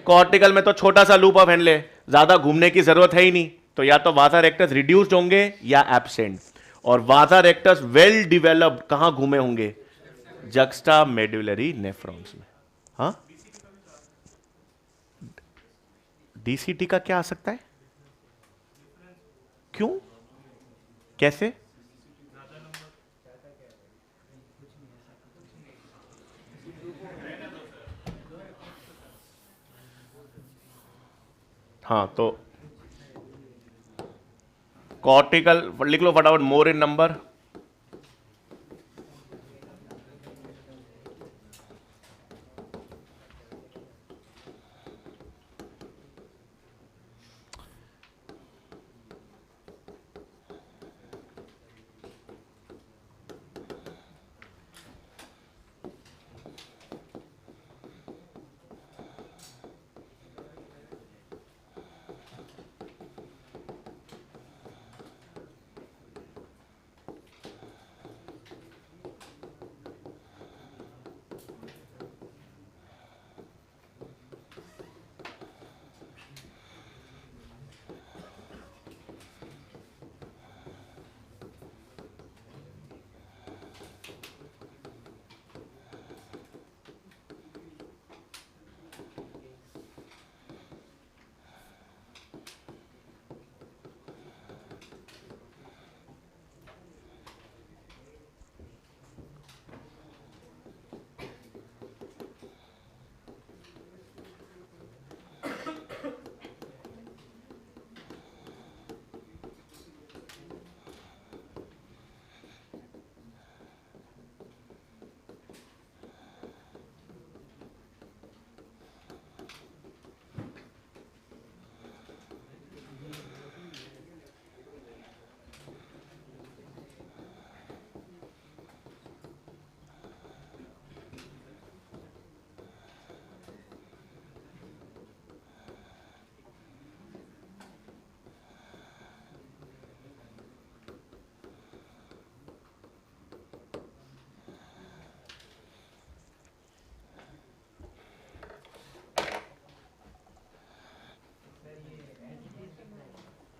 Speaker 1: कॉर्टिकल में तो छोटा सा लूप ऑफ हेनले, ज्यादा घूमने की जरूरत है ही नहीं, तो या तो वाजा रेक्टस रिड्यूस्ड होंगे या एब्सेंट। और वाजा रेक्टस वेल डिवेलप्ड कहां घूमे होंगे? जक्स्टा मेडुलरी नेफ्रॉन्स में। हाँ, डीसीटी का क्या आ सकता है? क्यों? कैसे? हाँ, तो कॉर्टिकल लिख लो फटाफट, मोर इन नंबर।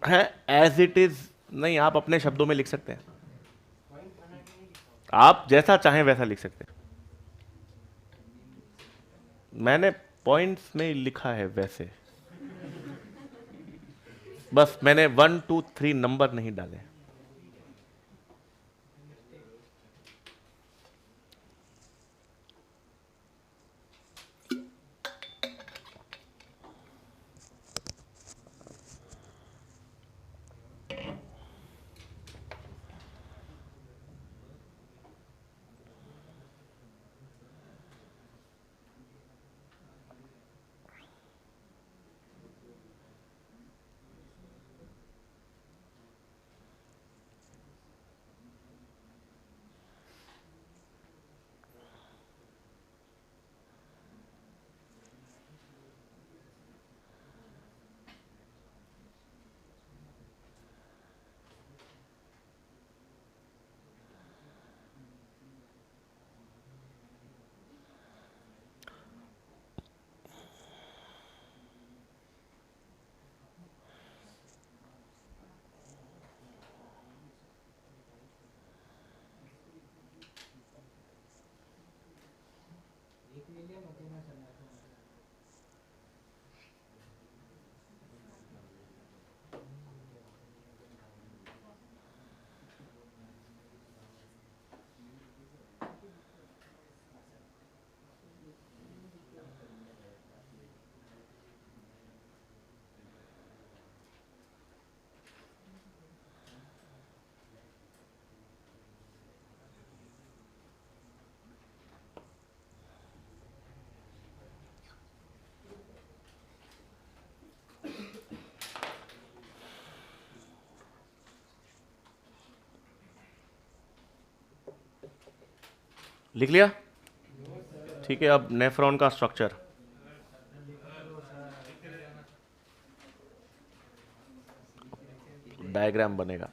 Speaker 1: है एज इट इज नहीं, आप अपने शब्दों में लिख सकते हैं, आप जैसा चाहें वैसा लिख सकते हैं। मैंने पॉइंट्स में लिखा है वैसे, बस मैंने 1 2 3 नंबर नहीं डाले। लिख लिया? ठीक है, अब नेफ्रॉन का स्ट्रक्चर। डायग्राम बनेगा।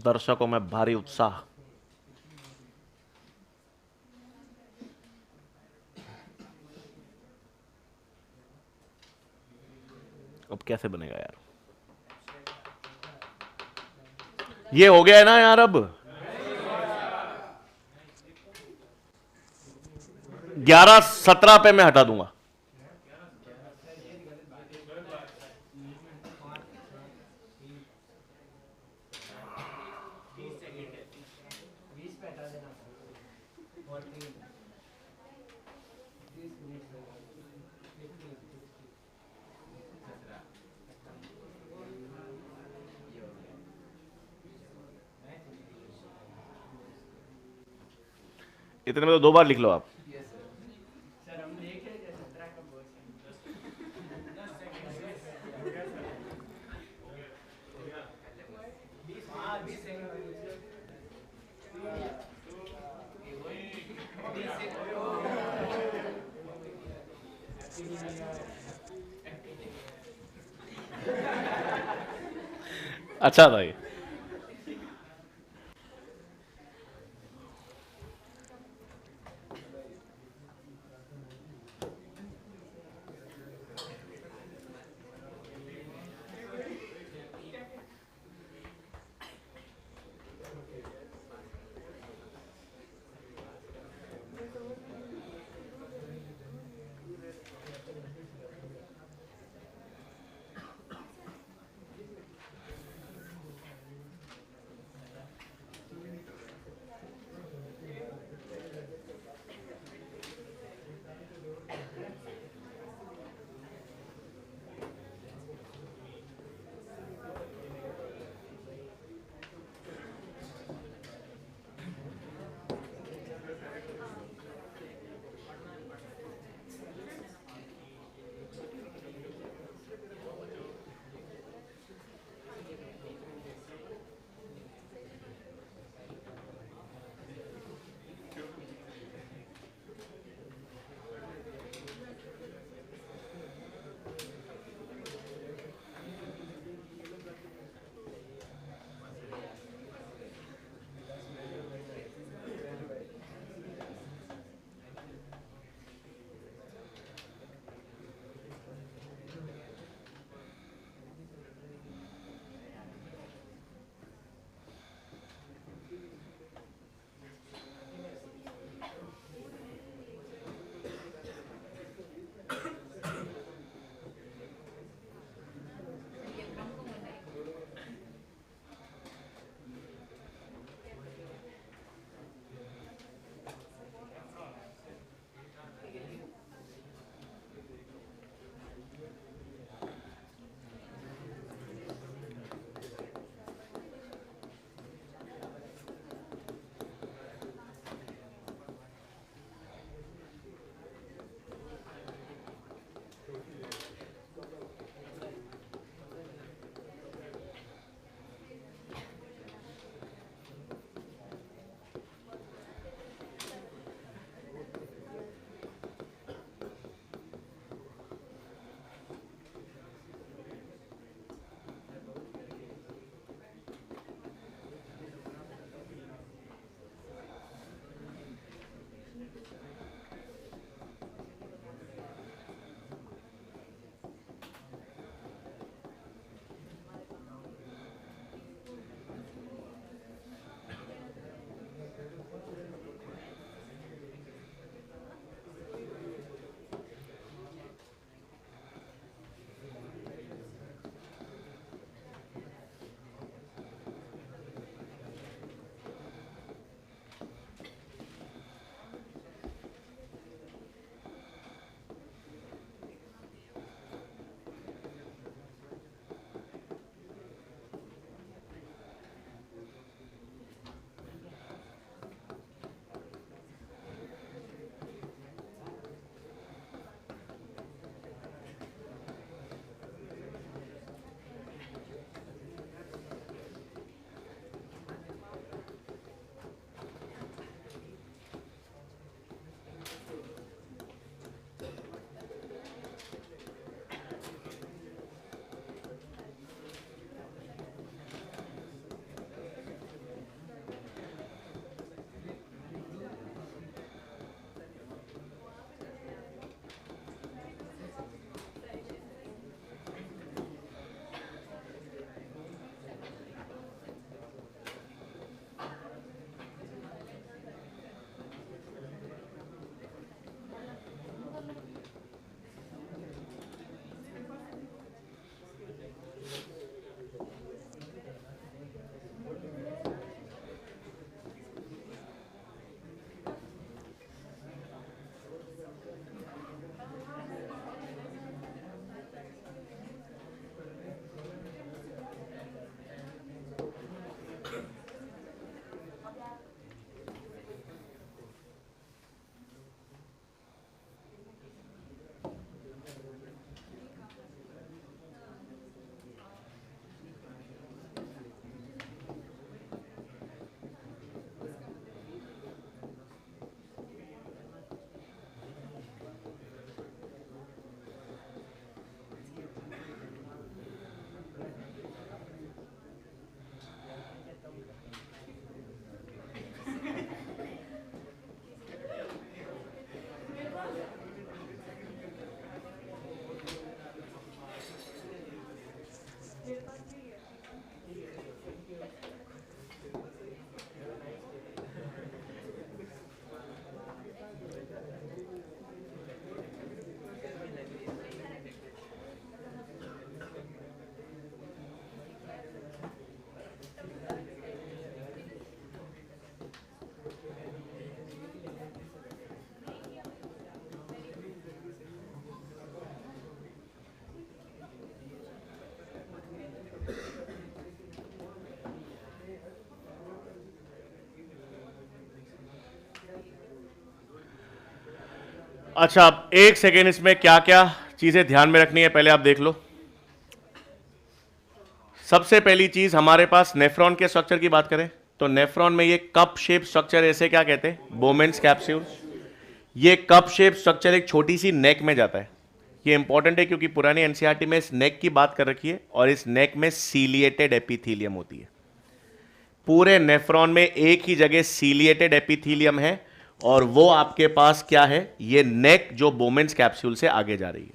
Speaker 1: दर्शकों में भारी उत्साह। अब कैसे बनेगा यार? ये हो गया है ना यार? अब 11-17 पे मैं हटा दूंगा। इतने में तो 2 बार लिख लो आप। अच्छा था ये। अच्छा, अब एक सेकेंड, इसमें क्या क्या चीजें ध्यान में रखनी है पहले आप देख लो। सबसे पहली चीज, हमारे पास नेफ्रॉन के स्ट्रक्चर की बात करें तो नेफ्रॉन में ये कप शेप स्ट्रक्चर, ऐसे क्या कहते हैं, बोमेन्स कैप्सूल। ये कप शेप स्ट्रक्चर एक छोटी सी नेक में जाता है। ये इंपॉर्टेंट है क्योंकि पुरानी एनसीईआरटी में इस नेक की बात कर रखी है और इस नेक में सीलिएटेड एपिथीलियम होती है। पूरे नेफ्रॉन में एक ही जगह सीलिएटेड एपिथीलियम है और वो आपके पास क्या है, ये नेक जो बोमेन्स कैप्सूल से आगे जा रही है।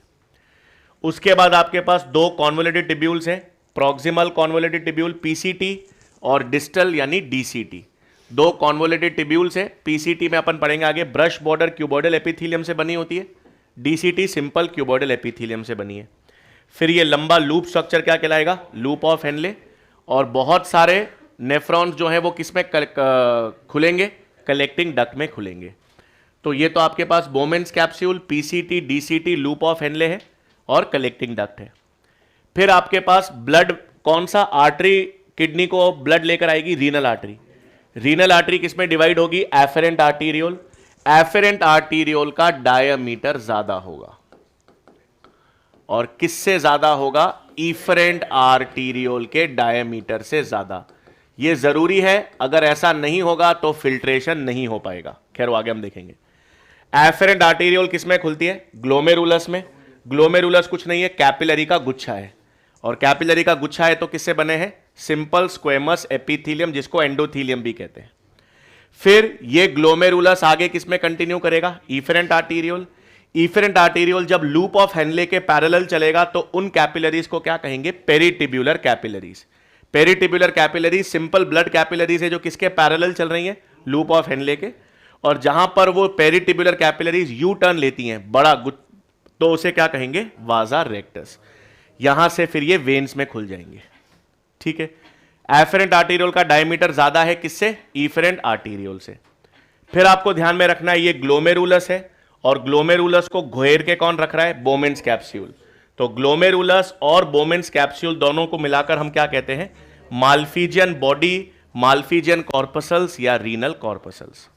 Speaker 1: उसके बाद आपके पास दो कॉन्वोल्यूटेड टिब्यूल्स हैं, प्रॉक्सिमल कॉन्वोल्यूटेड टिब्यूल पीसीटी और डिस्टल यानी डीसीटी। दो कॉन्वोल्यूटेड टिब्यूल्स है। पीसीटी में अपन पढ़ेंगे आगे, ब्रश बॉर्डर क्यूबॉइडल एपिथीलियम से बनी होती है। डीसीटी सिंपल क्यूबॉइडल एपिथीलियम से बनी है। फिर ये लंबा लूप स्ट्रक्चर क्या कहलाएगा, लूप ऑफ हेनले। और बहुत सारे नेफ्रॉन्स जो है वो किस में खुलेंगे, कलेक्टिंग डक्ट में खुलेंगे। तो ये तो आपके पास Bowman's capsule, PCT, DCT, loop of Henle है और कलेक्टिंग डक्ट है। फिर आपके पास ब्लड, कौन सा आर्टरी किडनी को ब्लड लेकर आएगी, रीनल आर्टरी। रीनल आर्टरी किसमें डिवाइड होगी, एफेरेंट आर्टीरियोल। एफेरेंट आर्टीरियोल का डायमीटर ज्यादा होगा और किससे ज्यादा होगा, इफरेंट आर्टीरियोल के डायमीटर से ज्यादा। यह जरूरी है, अगर ऐसा नहीं होगा तो फिल्ट्रेशन नहीं हो पाएगा। खैर वो आगे हम देखेंगे। एफेरेंट आर्टीरियोल किसमें खुलती है, ग्लोमेरुलस में। ग्लोमेरुलस कुछ नहीं है, कैपिलरी का गुच्छा है। और कैपिलरी का गुच्छा है तो किससे बने हैं, सिंपल स्क्वेमस एपिथीलियम, जिसको एंडोथीलियम भी कहते हैं। फिर ये ग्लोमेरुलस आगे किसमें कंटिन्यू करेगा, इफेरेंट आर्टीरियोल। इफेरेंट आर्टीरियोल जब लूप ऑफ हेनले के पैरेलल चलेगा तो उन कैपिलरीज को क्या कहेंगे, peritubular capillaries. Peritubular capillaries simple blood capillaries है जो किसके पैरेलल चल रही हैं, लूप ऑफ हेनले के। और जहां पर वो पेरिटिब्यूलर कैपिलरीज यू टर्न लेती हैं, बड़ा तो उसे क्या कहेंगे, वाजा रेक्टस। यहां से फिर ये वेन्स में खुल जाएंगे। ठीक है। एफेरेंट आर्टीरियोल का डायमीटर ज्यादा है किससे, इफेरेंट आर्टीरियोल से। फिर आपको ध्यान में रखना है ये ग्लोमेरुलस है और ग्लोमेरुलस को घेर के कौन रख रहा है, बोमेन्स कैप्सूल। तो ग्लोमेरुलस और बोमेन्स कैप्सूल दोनों को मिलाकर हम क्या कहते हैं, माल्फिजियन बॉडी, माल्फिजियन कॉर्पसल्स या रीनल कॉर्पसल्स।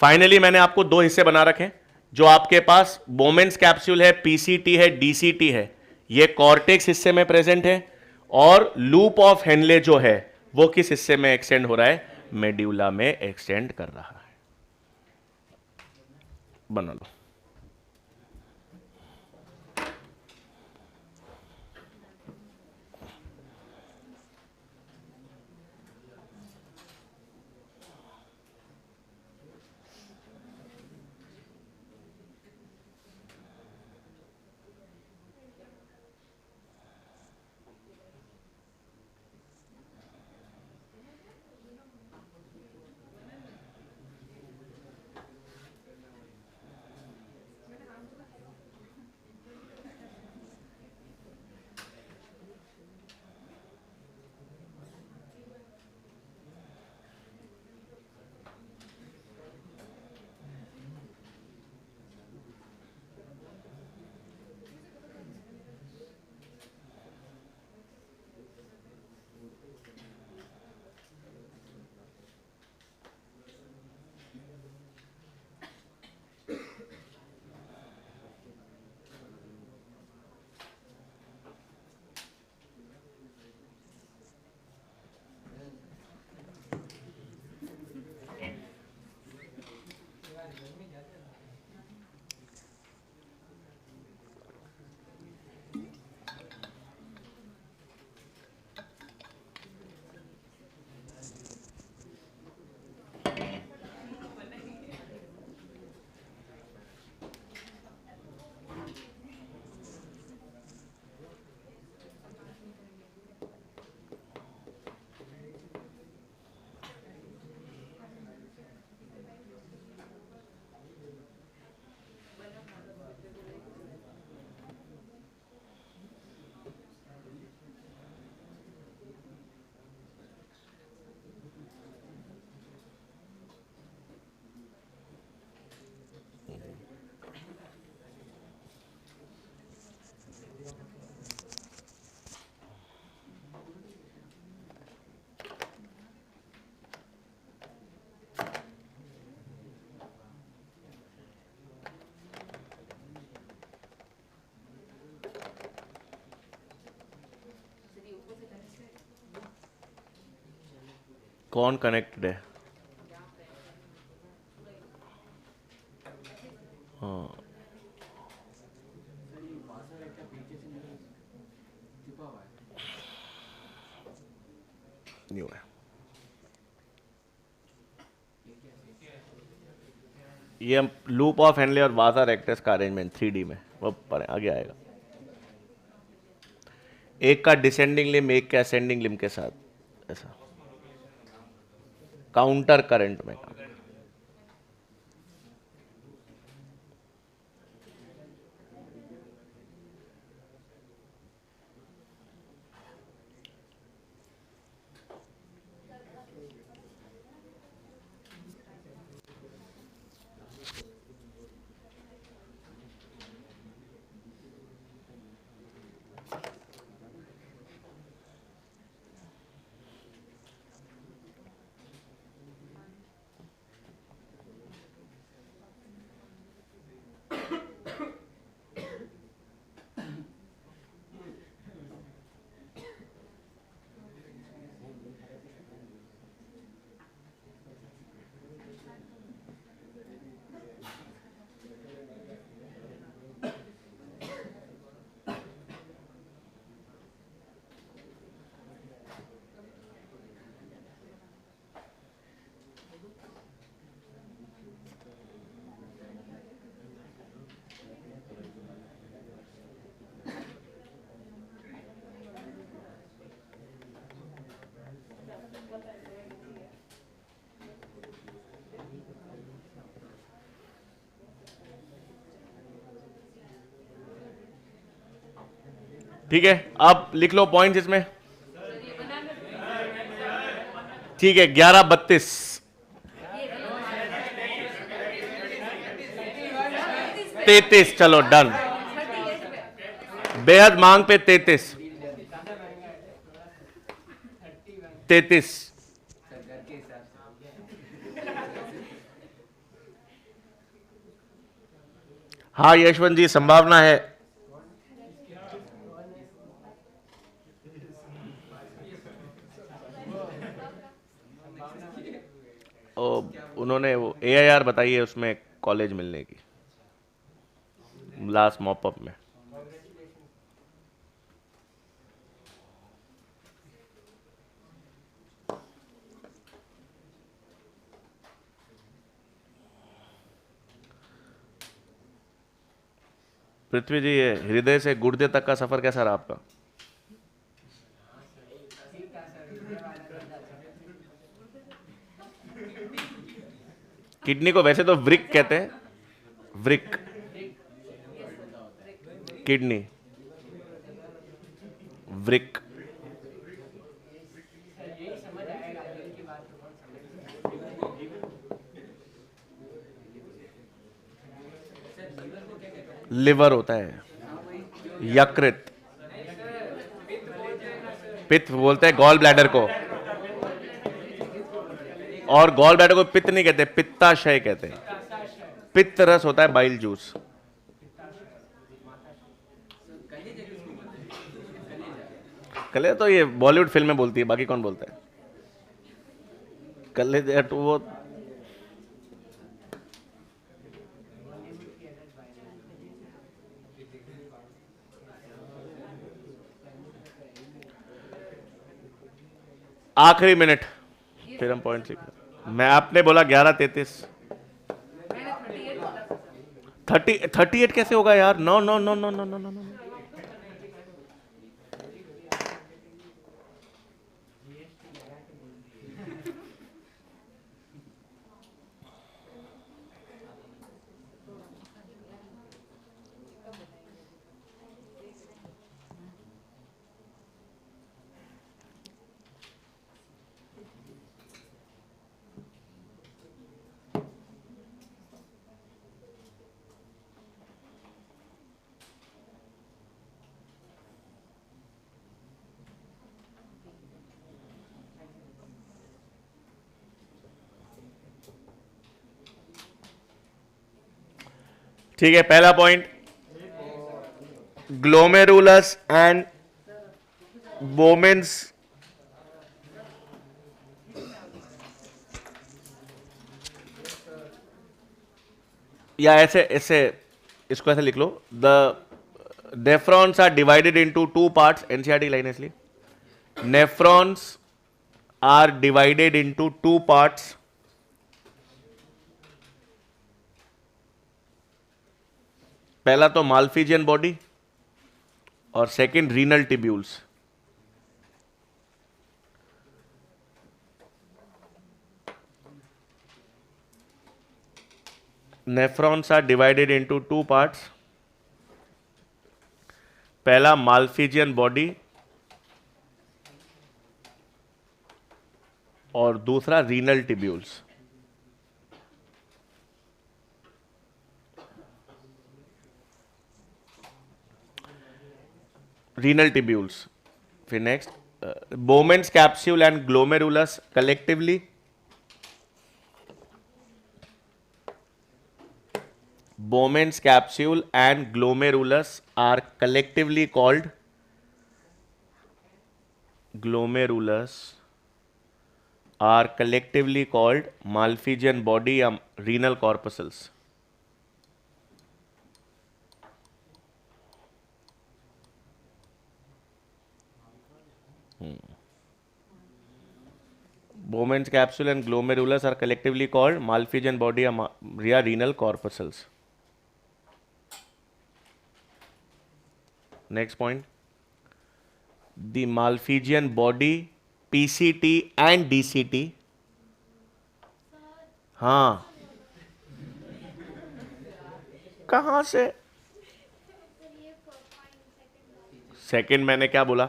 Speaker 1: फाइनली मैंने आपको दो हिस्से बना रखे हैं। जो आपके पास बोमेन्स कैप्सूल है, पीसीटी है, डीसीटी है, ये कॉर्टेक्स हिस्से में प्रेजेंट है। और लूप ऑफ हेनले जो है वो किस हिस्से में एक्सटेंड हो रहा है, मेड्यूला में एक्सटेंड कर रहा है। बना लो। कौन कनेक्टेड है? हाँ, न्यू है। ये लूप ऑफ हेनले और वाजा रेक्टस का अरेंजमेंट 3D में, वो पर आगे आएगा। एक का डिसेंडिंग लिम, एक का असेंडिंग लिम के साथ, ऐसा काउंटर करंट में। ठीक है, अब लिख लो पॉइंट्स इसमें। ठीक है, 11:32। तैतीस, चलो डन। बेहद मांग पे 33। 33। हाँ यशवंत जी, संभावना है। उन्होंने वो AIR बताई है उसमें कॉलेज मिलने की, लास्ट मॉपअप में। पृथ्वी जी, ये हृदय से गुर्दे तक का सफर कैसा रहा आपका? किडनी को वैसे तो वृक कहते हैं, वृक, किडनी, वृक। लिवर होता है, यकृत। पित्त बोलते हैं गॉल ब्लैडर को, और गॉल ब्लैडर को पित्त नहीं कहते, पित्ताशय कहते हैं। पित्त रस होता है बाइल जूस। कलेजा तो ये बॉलीवुड फिल्म में बोलती है, बाकी कौन बोलता है कलेजा? तो वो आखिरी मिनट, फिर हम पॉइंट लिख। मैं, आपने बोला 11:33। 38 कैसे होगा यार? No no no no no no no no. ठीक है, पहला पॉइंट, ग्लोमेरुलस एंड बोमेन्स या ऐसे ऐसे इसको ऐसे लिख लो, the nephrons are divided into two parts, NCERT line इसलिए, nephrons are divided into two parts, पहला तो माल्फिजियन बॉडी और second renal tubules. Nephrons are divided into two parts, पहला माल्फिजियन बॉडी और दूसरा रीनल टिब्यूल्स। रीनल टिब्यूल्स, फिर next Bowman's capsule and glomerulus collectively, Bowman's capsule and glomerulus are collectively called Malpighian body या renal corpuscles। Bowman's capsule and glomerulus are collectively called Malpighian body या renal corpuscles। Next point, the Malpighian body, PCT and DCT, हाँ कहाँ से, second मैंने क्या बोला,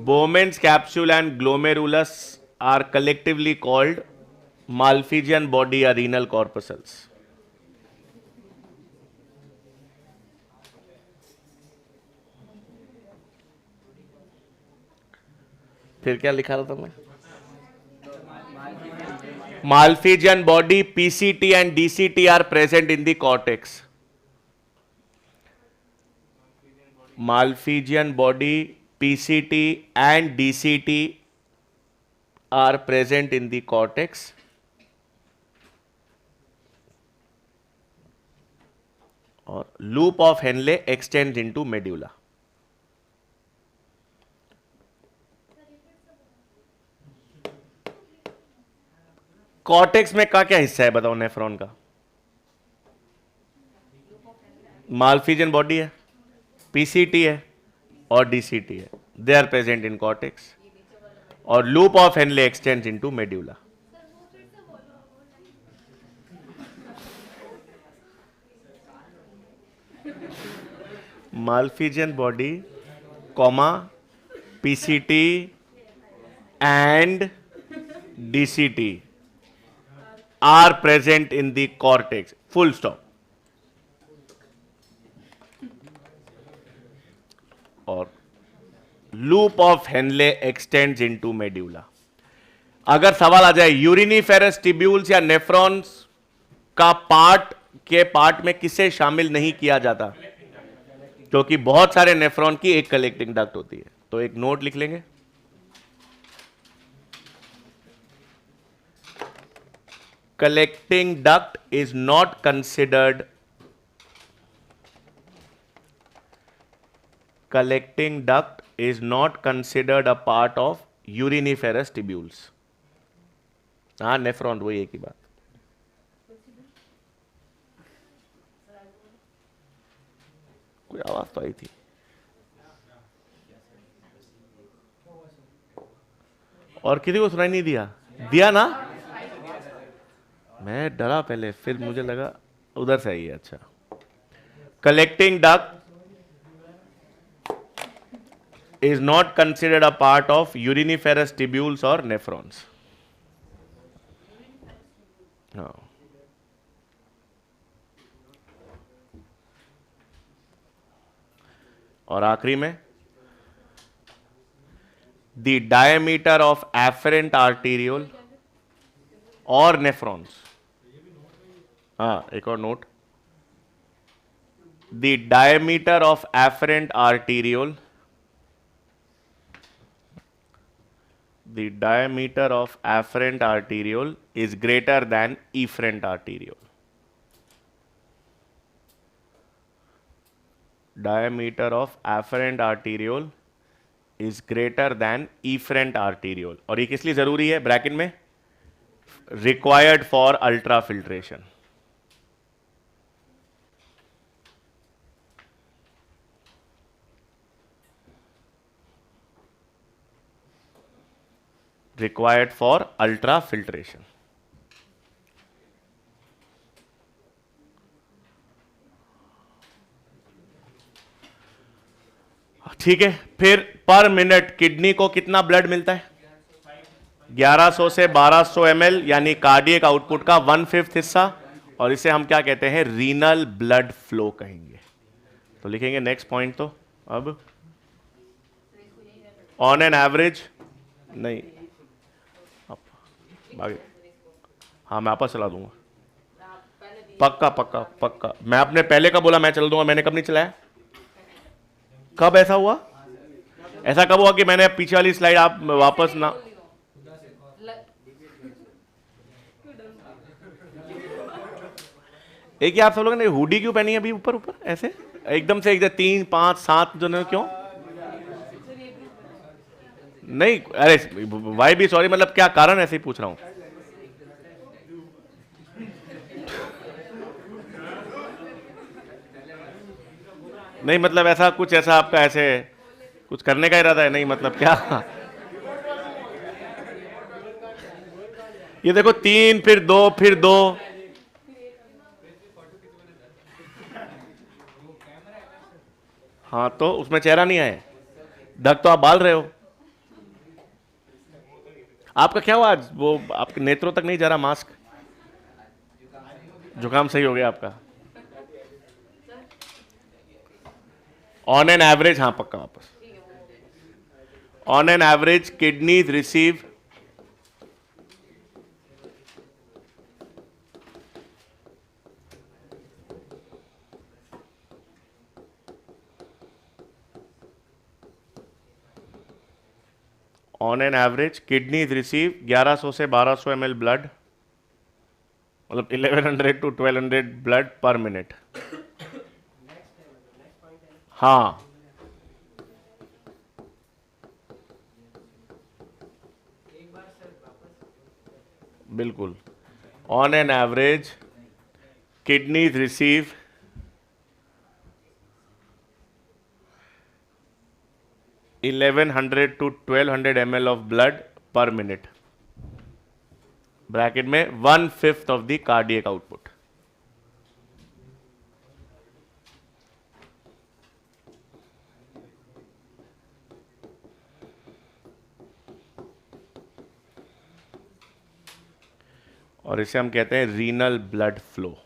Speaker 1: Bowman's capsule and glomerulus are collectively called Malpighian body या renal corpuscles। फिर क्या लिखा था तुमने, Malpighian body, PCT and DCT are present in the cortex। Malpighian body, PCT and DCT are present in the cortex और loop of Henle extends into medulla। Cortex में का क्या हिस्सा है बताओ नेफ्रॉन का, माल्फिजियन बॉडी है, पीसीटी है और डीसीटी है, they are present in cortex और loop of Henle extends into medulla. Malpighian body comma PCT and DCT are present in the cortex, full stop। और loop of Henle extends into medulla। अगर सवाल आ जाए uriniferous tubules या nephrons का part में किसे शामिल नहीं किया जाता, क्योंकि बहुत सारे नेफ्रॉन की एक कलेक्टिंग डक्ट होती है, तो एक नोट लिख लेंगे, collecting duct is not considered a part of uriniferous tubules। हाँ नेफ्रॉन वही एक ही बात। कोई आवाज तो आई थी, और किसी को सुनाई नहीं दिया ना, मैं डरा पहले, फिर मुझे लगा उधर से आई है। अच्छा, collecting duct is not considered a part of uriniferous tubules or nephrons। हाँ, और आखिरी में the diameter of afferent arteriole और nephrons। हाँ एक और note, the diameter of afferent arteriole the diameter of afferent arteriole is greater than efferent arteriole. Diameter of afferent arteriole is greater than efferent arteriole. और ये किस लिए जरूरी है ब्रैकेट में? Required for ultrafiltration. Required for ultrafiltration. ठीक है, फिर पर मिनट किडनी को कितना ब्लड मिलता है? 1100 से 1200 ml, यानी कार्डियक आउटपुट का 1/5 हिस्सा, और इसे हम क्या कहते हैं? रीनल ब्लड फ्लो कहेंगे। तो लिखेंगे नेक्स्ट पॉइंट। तो अब ऑन एन एवरेज, नहीं आगे, हाँ मैं आपस चला दूंगा, पक्का पक्का पक्का। मैं आपने पहले कब बोला मैं चला दूंगा? मैंने कब नहीं चलाया? कब ऐसा हुआ? ऐसा कब हुआ कि मैंने पीछे वाली स्लाइड आप वापस ना? एक ही आप सब लोगों ने हुडी क्यों पहनी है अभी ऊपर ऊपर ऐसे एकदम से? 3 5 7 जो क्यों नहीं? अरे वाई भी सॉरी, मतलब क्या कारण? ऐसे ही पूछ रहा हूं। नहीं मतलब ऐसा कुछ, ऐसा आपका ऐसे कुछ करने का इरादा है? नहीं मतलब क्या? ये देखो 3 फिर 2 फिर 2, हाँ तो उसमें चेहरा नहीं आया, धक तो आप बाल रहे हो। आपका क्या हुआ आज? वो आपके नेत्रों तक नहीं जा रहा मास्क? जुकाम सही हो गया आपका? ऑन एन एवरेज, हाँ पक्का वापस। On an average kidneys receive on an average kidneys receive 1100 से 1200 ml ब्लड, मतलब 1100 to 1200 ब्लड पर मिनट। हाँ बिल्कुल। On an average kidneys receive 1100 to 1200 ml of blood per minute, bracket में 1/5 ऑफ द कार्डियक आउटपुट। और इसे हम कहते हैं रीनल ब्लड फ्लो।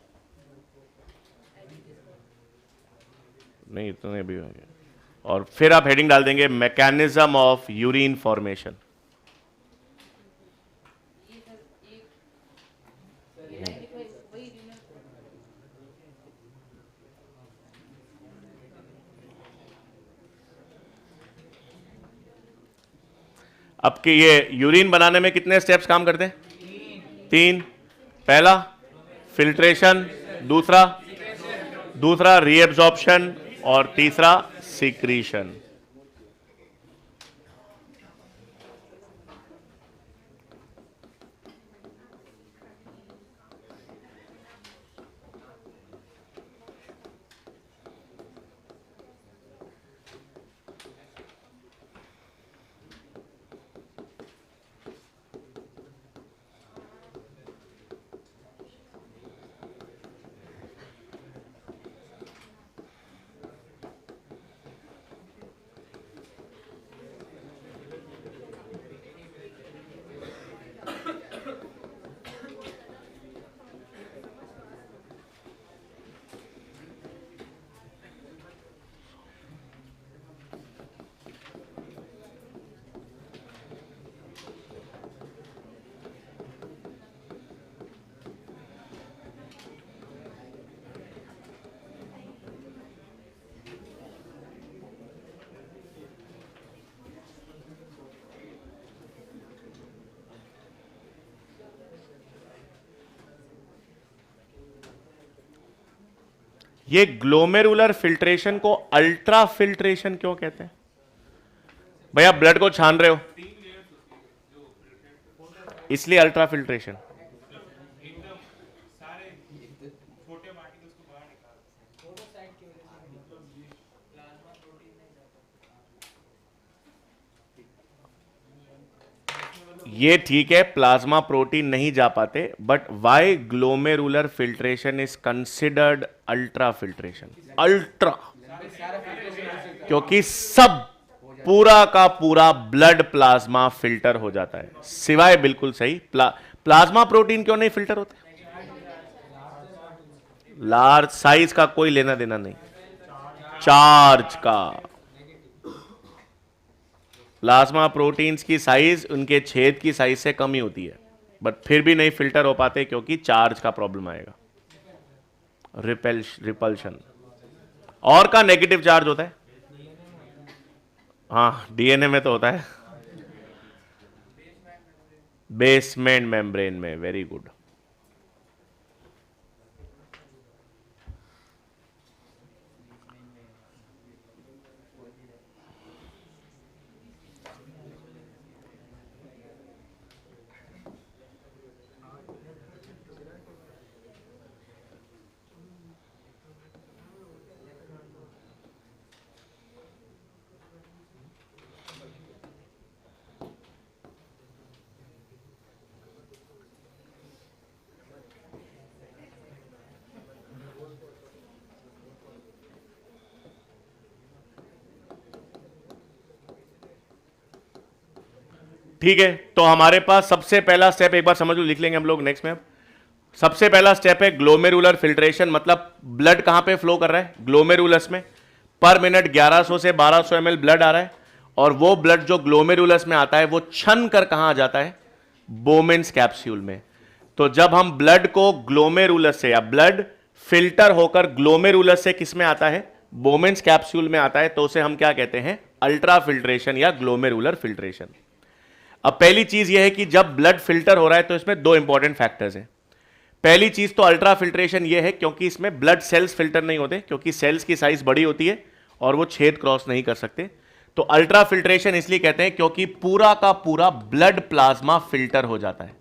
Speaker 1: नहीं इतने भी होंगे। और फिर आप हेडिंग डाल देंगे मैकेनिज्म ऑफ यूरिन फॉर्मेशन। अब कि ये यूरिन बनाने में कितने स्टेप्स काम करते हैं? 3। पहला फिल्ट्रेशन, दूसरा रीएब्जॉर्प्शन, और तीसरा सीक्रीशन। ये ग्लोमेरुलर फिल्ट्रेशन को अल्ट्रा फिल्ट्रेशन क्यों कहते हैं? भैया ब्लड को छान रहे हो इसलिए अल्ट्रा फिल्ट्रेशन। ये ठीक है, प्लाज्मा प्रोटीन नहीं जा पाते, but why glomerular filtration is considered ultra filtration? Ultra क्योंकि सब पूरा का पूरा ब्लड प्लाज्मा फिल्टर हो जाता है, सिवाय बिल्कुल सही प्लाज्मा प्रोटीन क्यों नहीं फिल्टर होते? लार्ज साइज का कोई लेना देना नहीं, चार्ज का। प्लाज्मा प्रोटीन्स की साइज उनके छेद की साइज से कम ही होती है, बट फिर भी नहीं फिल्टर हो पाते क्योंकि चार्ज का प्रॉब्लम आएगा, रिपल्शन। और का नेगेटिव चार्ज होता है, हाँ डीएनए में तो होता है, बेसमेंट मेम्ब्रेन में। Very good. ठीक है, तो हमारे पास सबसे पहला स्टेप एक बार समझ लो, लिख लेंगे हम लोग नेक्स्ट में। सबसे पहला स्टेप है ग्लोमेरुलर फिल्ट्रेशन, मतलब ब्लड कहां पे फ्लो कर रहा है? ग्लोमेरुलस में। पर मिनट 1100 से 1200 ml ब्लड आ रहा है, और वो ब्लड जो ग्लोमेरुलस में आता है वो छन कर कहां आ जाता है? बोमेन्स कैप्सूल में। तो जब हम ब्लड को ग्लोमेरुलस से, या ब्लड फिल्टर होकर ग्लोमेरुलस से किस में आता है? बोमेन्स कैप्सूल में आता है, तो उसे हम क्या कहते हैं? अल्ट्रा फिल्ट्रेशन या ग्लोमेरुलर फिल्ट्रेशन। अब पहली चीज यह है कि जब ब्लड फिल्टर हो रहा है तो इसमें दो इंपॉर्टेंट फैक्टर्स हैं। पहली चीज तो अल्ट्रा फिल्ट्रेशन यह है क्योंकि इसमें ब्लड सेल्स फिल्टर नहीं होते, क्योंकि सेल्स की साइज बड़ी होती है और वो छेद क्रॉस नहीं कर सकते। तो अल्ट्रा फिल्ट्रेशन इसलिए कहते हैं क्योंकि पूरा का पूरा ब्लड प्लाज्मा फिल्टर हो जाता है।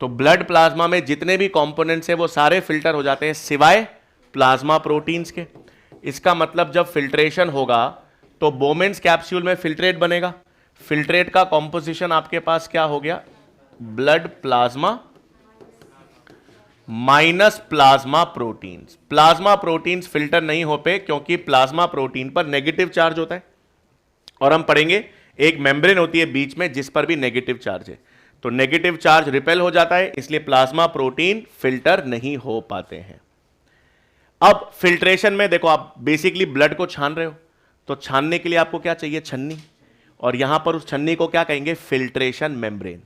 Speaker 1: तो ब्लड प्लाज्मा में जितने भी कंपोनेंट्स हैं वो सारे फिल्टर हो जाते हैं, सिवाय प्लाज्मा प्रोटीन्स के। इसका मतलब जब फिल्ट्रेशन होगा तो बोमेन्स कैप्सूल में फिल्ट्रेट बनेगा। फिल्ट्रेट का कॉम्पोजिशन आपके पास क्या हो गया? Blood plasma minus plasma proteins. Plasma proteins filter नहीं हो पे क्योंकि प्लाज्मा प्रोटीन पर नेगेटिव चार्ज होता है, और हम पढ़ेंगे एक मेम्ब्रेन होती है बीच में जिस पर भी नेगेटिव चार्ज है, तो नेगेटिव चार्ज रिपेल हो जाता है, इसलिए प्लाज्मा प्रोटीन फिल्टर नहीं हो पाते हैं। अब फिल्ट्रेशन में देखो, आप बेसिकली ब्लड को छान रहे हो, तो छानने के लिए आपको क्या चाहिए? छन्नी। और यहां पर उस छन्नी को क्या कहेंगे? Filtration membrane.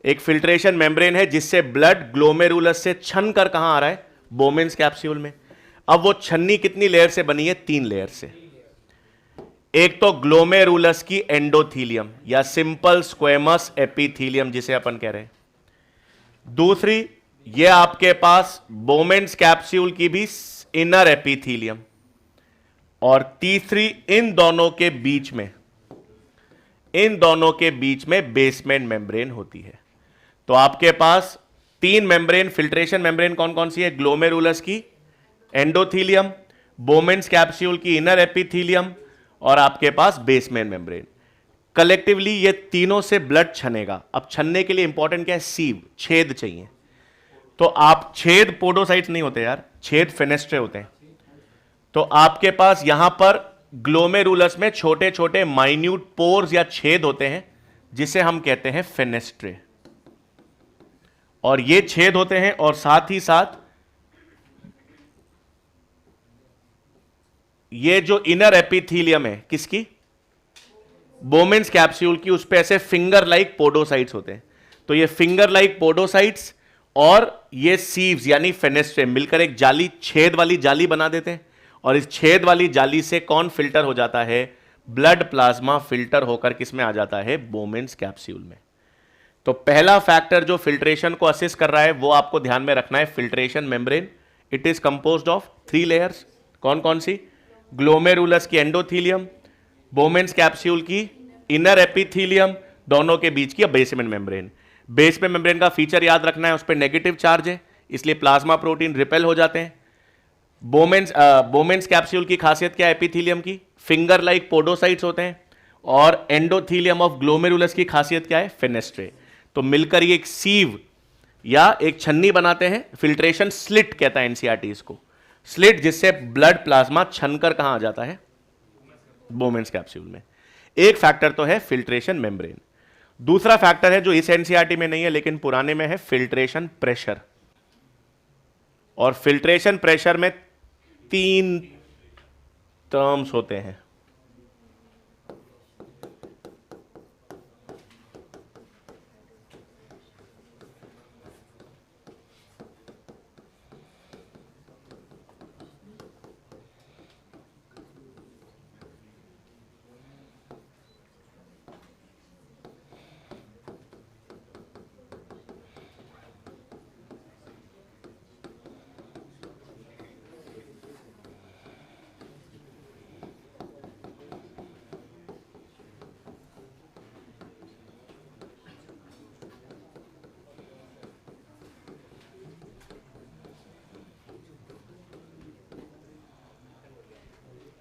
Speaker 1: एक फिल्ट्रेशन मेम्ब्रेन है जिससे ब्लड ग्लोमेरुलस से छन कर कहां आ रहा है? बोमेन्स कैप्सूल में। अब वो छन्नी कितनी लेयर से बनी है? 3 लेयर से। एक तो ग्लोमेरुलस की एंडोथीलियम या सिंपल स्क्वेमस एपिथीलियम जिसे अपन कह रहे हैं। दूसरी, ये आपके पास बोमेन्स कैप्सूल की भी इनर एपिथीलियम। और तीसरी, इन दोनों के बीच में बेसमेंट मेम्ब्रेन होती है। तो आपके पास 3 मेम्ब्रेन, फिल्ट्रेशन मेम्ब्रेन कौन कौन सी है? ग्लोमेरुलस की एंडोथीलियम, बोमेन्स कैप्सूल की इनर एपिथीलियम, और आपके पास बेसमेंट मेम्ब्रेन। कलेक्टिवली ये तीनों से ब्लड छनेगा। अब छनने के लिए इंपॉर्टेंट क्या है? सीव, छेद चाहिए। तो आप छेद पोडोसाइट्स नहीं होते यार, छेद फेनेस्ट्रे होते हैं। तो आपके पास यहां पर ग्लोमेरुलस में छोटे छोटे माइन्यूट पोर्स या छेद होते हैं जिसे हम कहते हैं फेनेस्ट्रे। और ये छेद होते हैं, और साथ ही साथ ये जो इनर एपिथीलियम है किसकी? बोमेन्स कैप्सूल की, उस पे ऐसे फिंगर लाइक पोडोसाइट्स होते हैं। तो ये फिंगर लाइक पोडोसाइट्स और ये सीव्स यानी फेनेस्ट्रे मिलकर एक जाली, छेद वाली जाली बना देते हैं। और इस छेद वाली जाली से कौन फिल्टर हो जाता है? ब्लड प्लाज्मा फिल्टर होकर किस में आ जाता है? बोमेन्स कैप्सूल में। तो पहला फैक्टर जो फिल्ट्रेशन को असिस्ट कर रहा है वो आपको ध्यान में रखना है, filtration membrane. It is composed of 3 layers. कौन कौन सी? ग्लोमेरुलस की एंडोथीलियम, बोमेन्स कैप्सूल की इनर एपिथीलियम, दोनों के बीच की बेसमेंट मेम्ब्रेन। बेसमेंट मेम्ब्रेन का फीचर याद रखना है, उस पर नेगेटिव चार्ज है, इसलिए प्लाज्मा प्रोटीन रिपेल हो जाते हैं। बोमेन्स कैप्सूल की खासियत क्या है? एपिथीलियम की फिंगर लाइक पोडोसाइट्स होते हैं, और एंडोथीलियम ऑफ ग्लोमेरुलस की खासियत क्या है? फेनेस्ट्रे। तो मिलकर ये एक सीव या एक छन्नी बनाते हैं, फिल्ट्रेशन स्लिट कहता है एनसीईआरटी इसको, स्लिट, जिससे ब्लड प्लाज्मा छनकर कहां आ जाता है? बोमेन्स कैप्सूल में। एक फैक्टर तो है फिल्ट्रेशन मेम्ब्रेन, दूसरा फैक्टर है जो इस एनसीईआरटी में नहीं है लेकिन पुराने में है, फिल्ट्रेशन प्रेशर। और फिल्ट्रेशन प्रेशर में 3 टर्म्स होते हैं।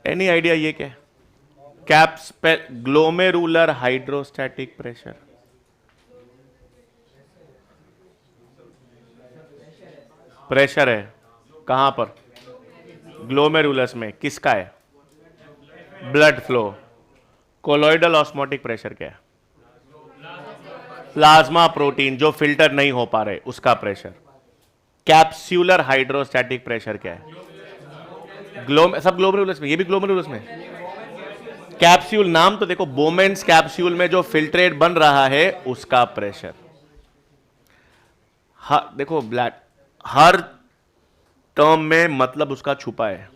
Speaker 1: एनी आइडिया ये क्या है? कैप्स पे ग्लोमेरुलर हाइड्रोस्टैटिक प्रेशर। प्रेशर है कहां पर? ग्लोमेरुलस में। किसका है? Blood flow. Colloidal osmotic pressure क्या है? प्लाज्मा प्रोटीन जो फिल्टर नहीं हो पा रहे उसका प्रेशर। कैप्सूलर हाइड्रोस्टैटिक प्रेशर क्या है? सब ग्लोमेरुलस में, ये भी ग्लोमेरुलस में। कैप्सूल नाम तो देखो, बोमेन्स कैप्सूल में जो फिल्ट्रेट बन रहा है उसका प्रेशर। देखो ब्लैक, हर टर्म में मतलब उसका छुपा है।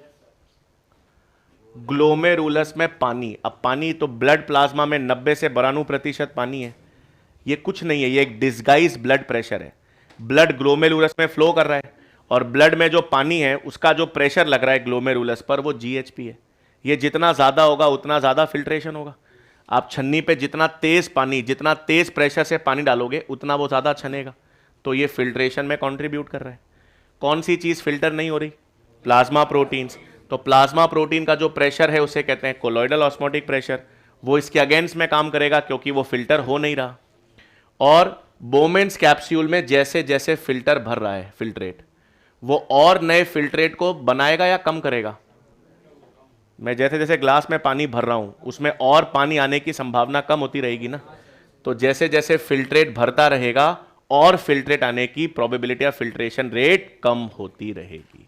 Speaker 1: ग्लोमेरुलस में पानी, अब पानी तो ब्लड प्लाज्मा में 90 से 92% पानी है, ये कुछ नहीं है, ये एक डिस्गाइज ब्लड प्रेशर है। ब्लड ग्लोमेरुलस में फ्लो कर रहा है और ब्लड में जो पानी है उसका जो प्रेशर लग रहा है ग्लोमेरुलस पर वो जीएचपी है। ये जितना ज़्यादा होगा उतना ज़्यादा फिल्ट्रेशन होगा। आप छन्नी पे जितना तेज़ पानी, जितना तेज़ प्रेशर से पानी डालोगे उतना वो ज़्यादा छनेगा, तो ये फिल्ट्रेशन में कंट्रीब्यूट कर रहा है। कौन सी चीज़ फिल्टर नहीं हो रही? Plasma proteins. तो प्लाज्मा प्रोटीन का जो प्रेशर है उसे कहते हैं कोलोइडल ऑस्मोटिक प्रेशर, वो इसके अगेंस्ट में काम करेगा क्योंकि वो फिल्टर हो नहीं रहा। और बोमेन्स कैप्सूल में जैसे जैसे फिल्टर भर रहा है फिल्ट्रेट, वो और नए फिल्ट्रेट को बनाएगा या कम करेगा? मैं जैसे जैसे ग्लास में पानी भर रहा हूं उसमें और पानी आने की संभावना कम होती रहेगी ना, तो जैसे जैसे फिल्ट्रेट भरता रहेगा और फिल्ट्रेट आने की प्रोबेबिलिटी या फिल्ट्रेशन रेट कम होती रहेगी।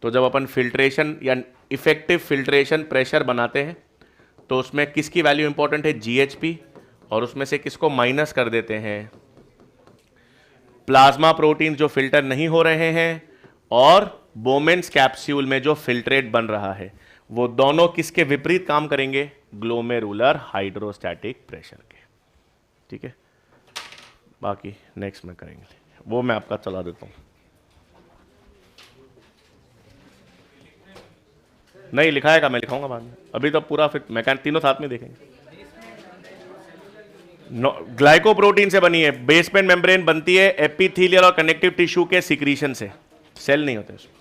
Speaker 1: तो जब अपन फिल्ट्रेशन या इफेक्टिव फिल्ट्रेशन प्रेशर बनाते हैं तो उसमें किसकी वैल्यू इंपॉर्टेंट है? जीएचपी। और उसमें से किसको माइनस कर देते हैं? प्लाज्मा प्रोटीन जो फिल्टर नहीं हो रहे हैं और बोमेन्स कैप्सूल में जो फिल्ट्रेट बन रहा है, वो दोनों किसके विपरीत काम करेंगे? ग्लोमेरुलर हाइड्रोस्टैटिक प्रेशर के। ठीक है, बाकी नेक्स्ट में करेंगे, वो मैं आपका चला देता हूं। नहीं लिखाएगा, मैं लिखाऊंगा बाद में, अभी तो पूरा फिर मैं तीनों साथ में देखेंगे। ग्लाइकोप्रोटीन से बनी है, बेसमेंट मेम्ब्रेन बनती है एपिथेलियल और कनेक्टिव टिश्यू के सिक्रीशन से, सेल नहीं होते उसमें।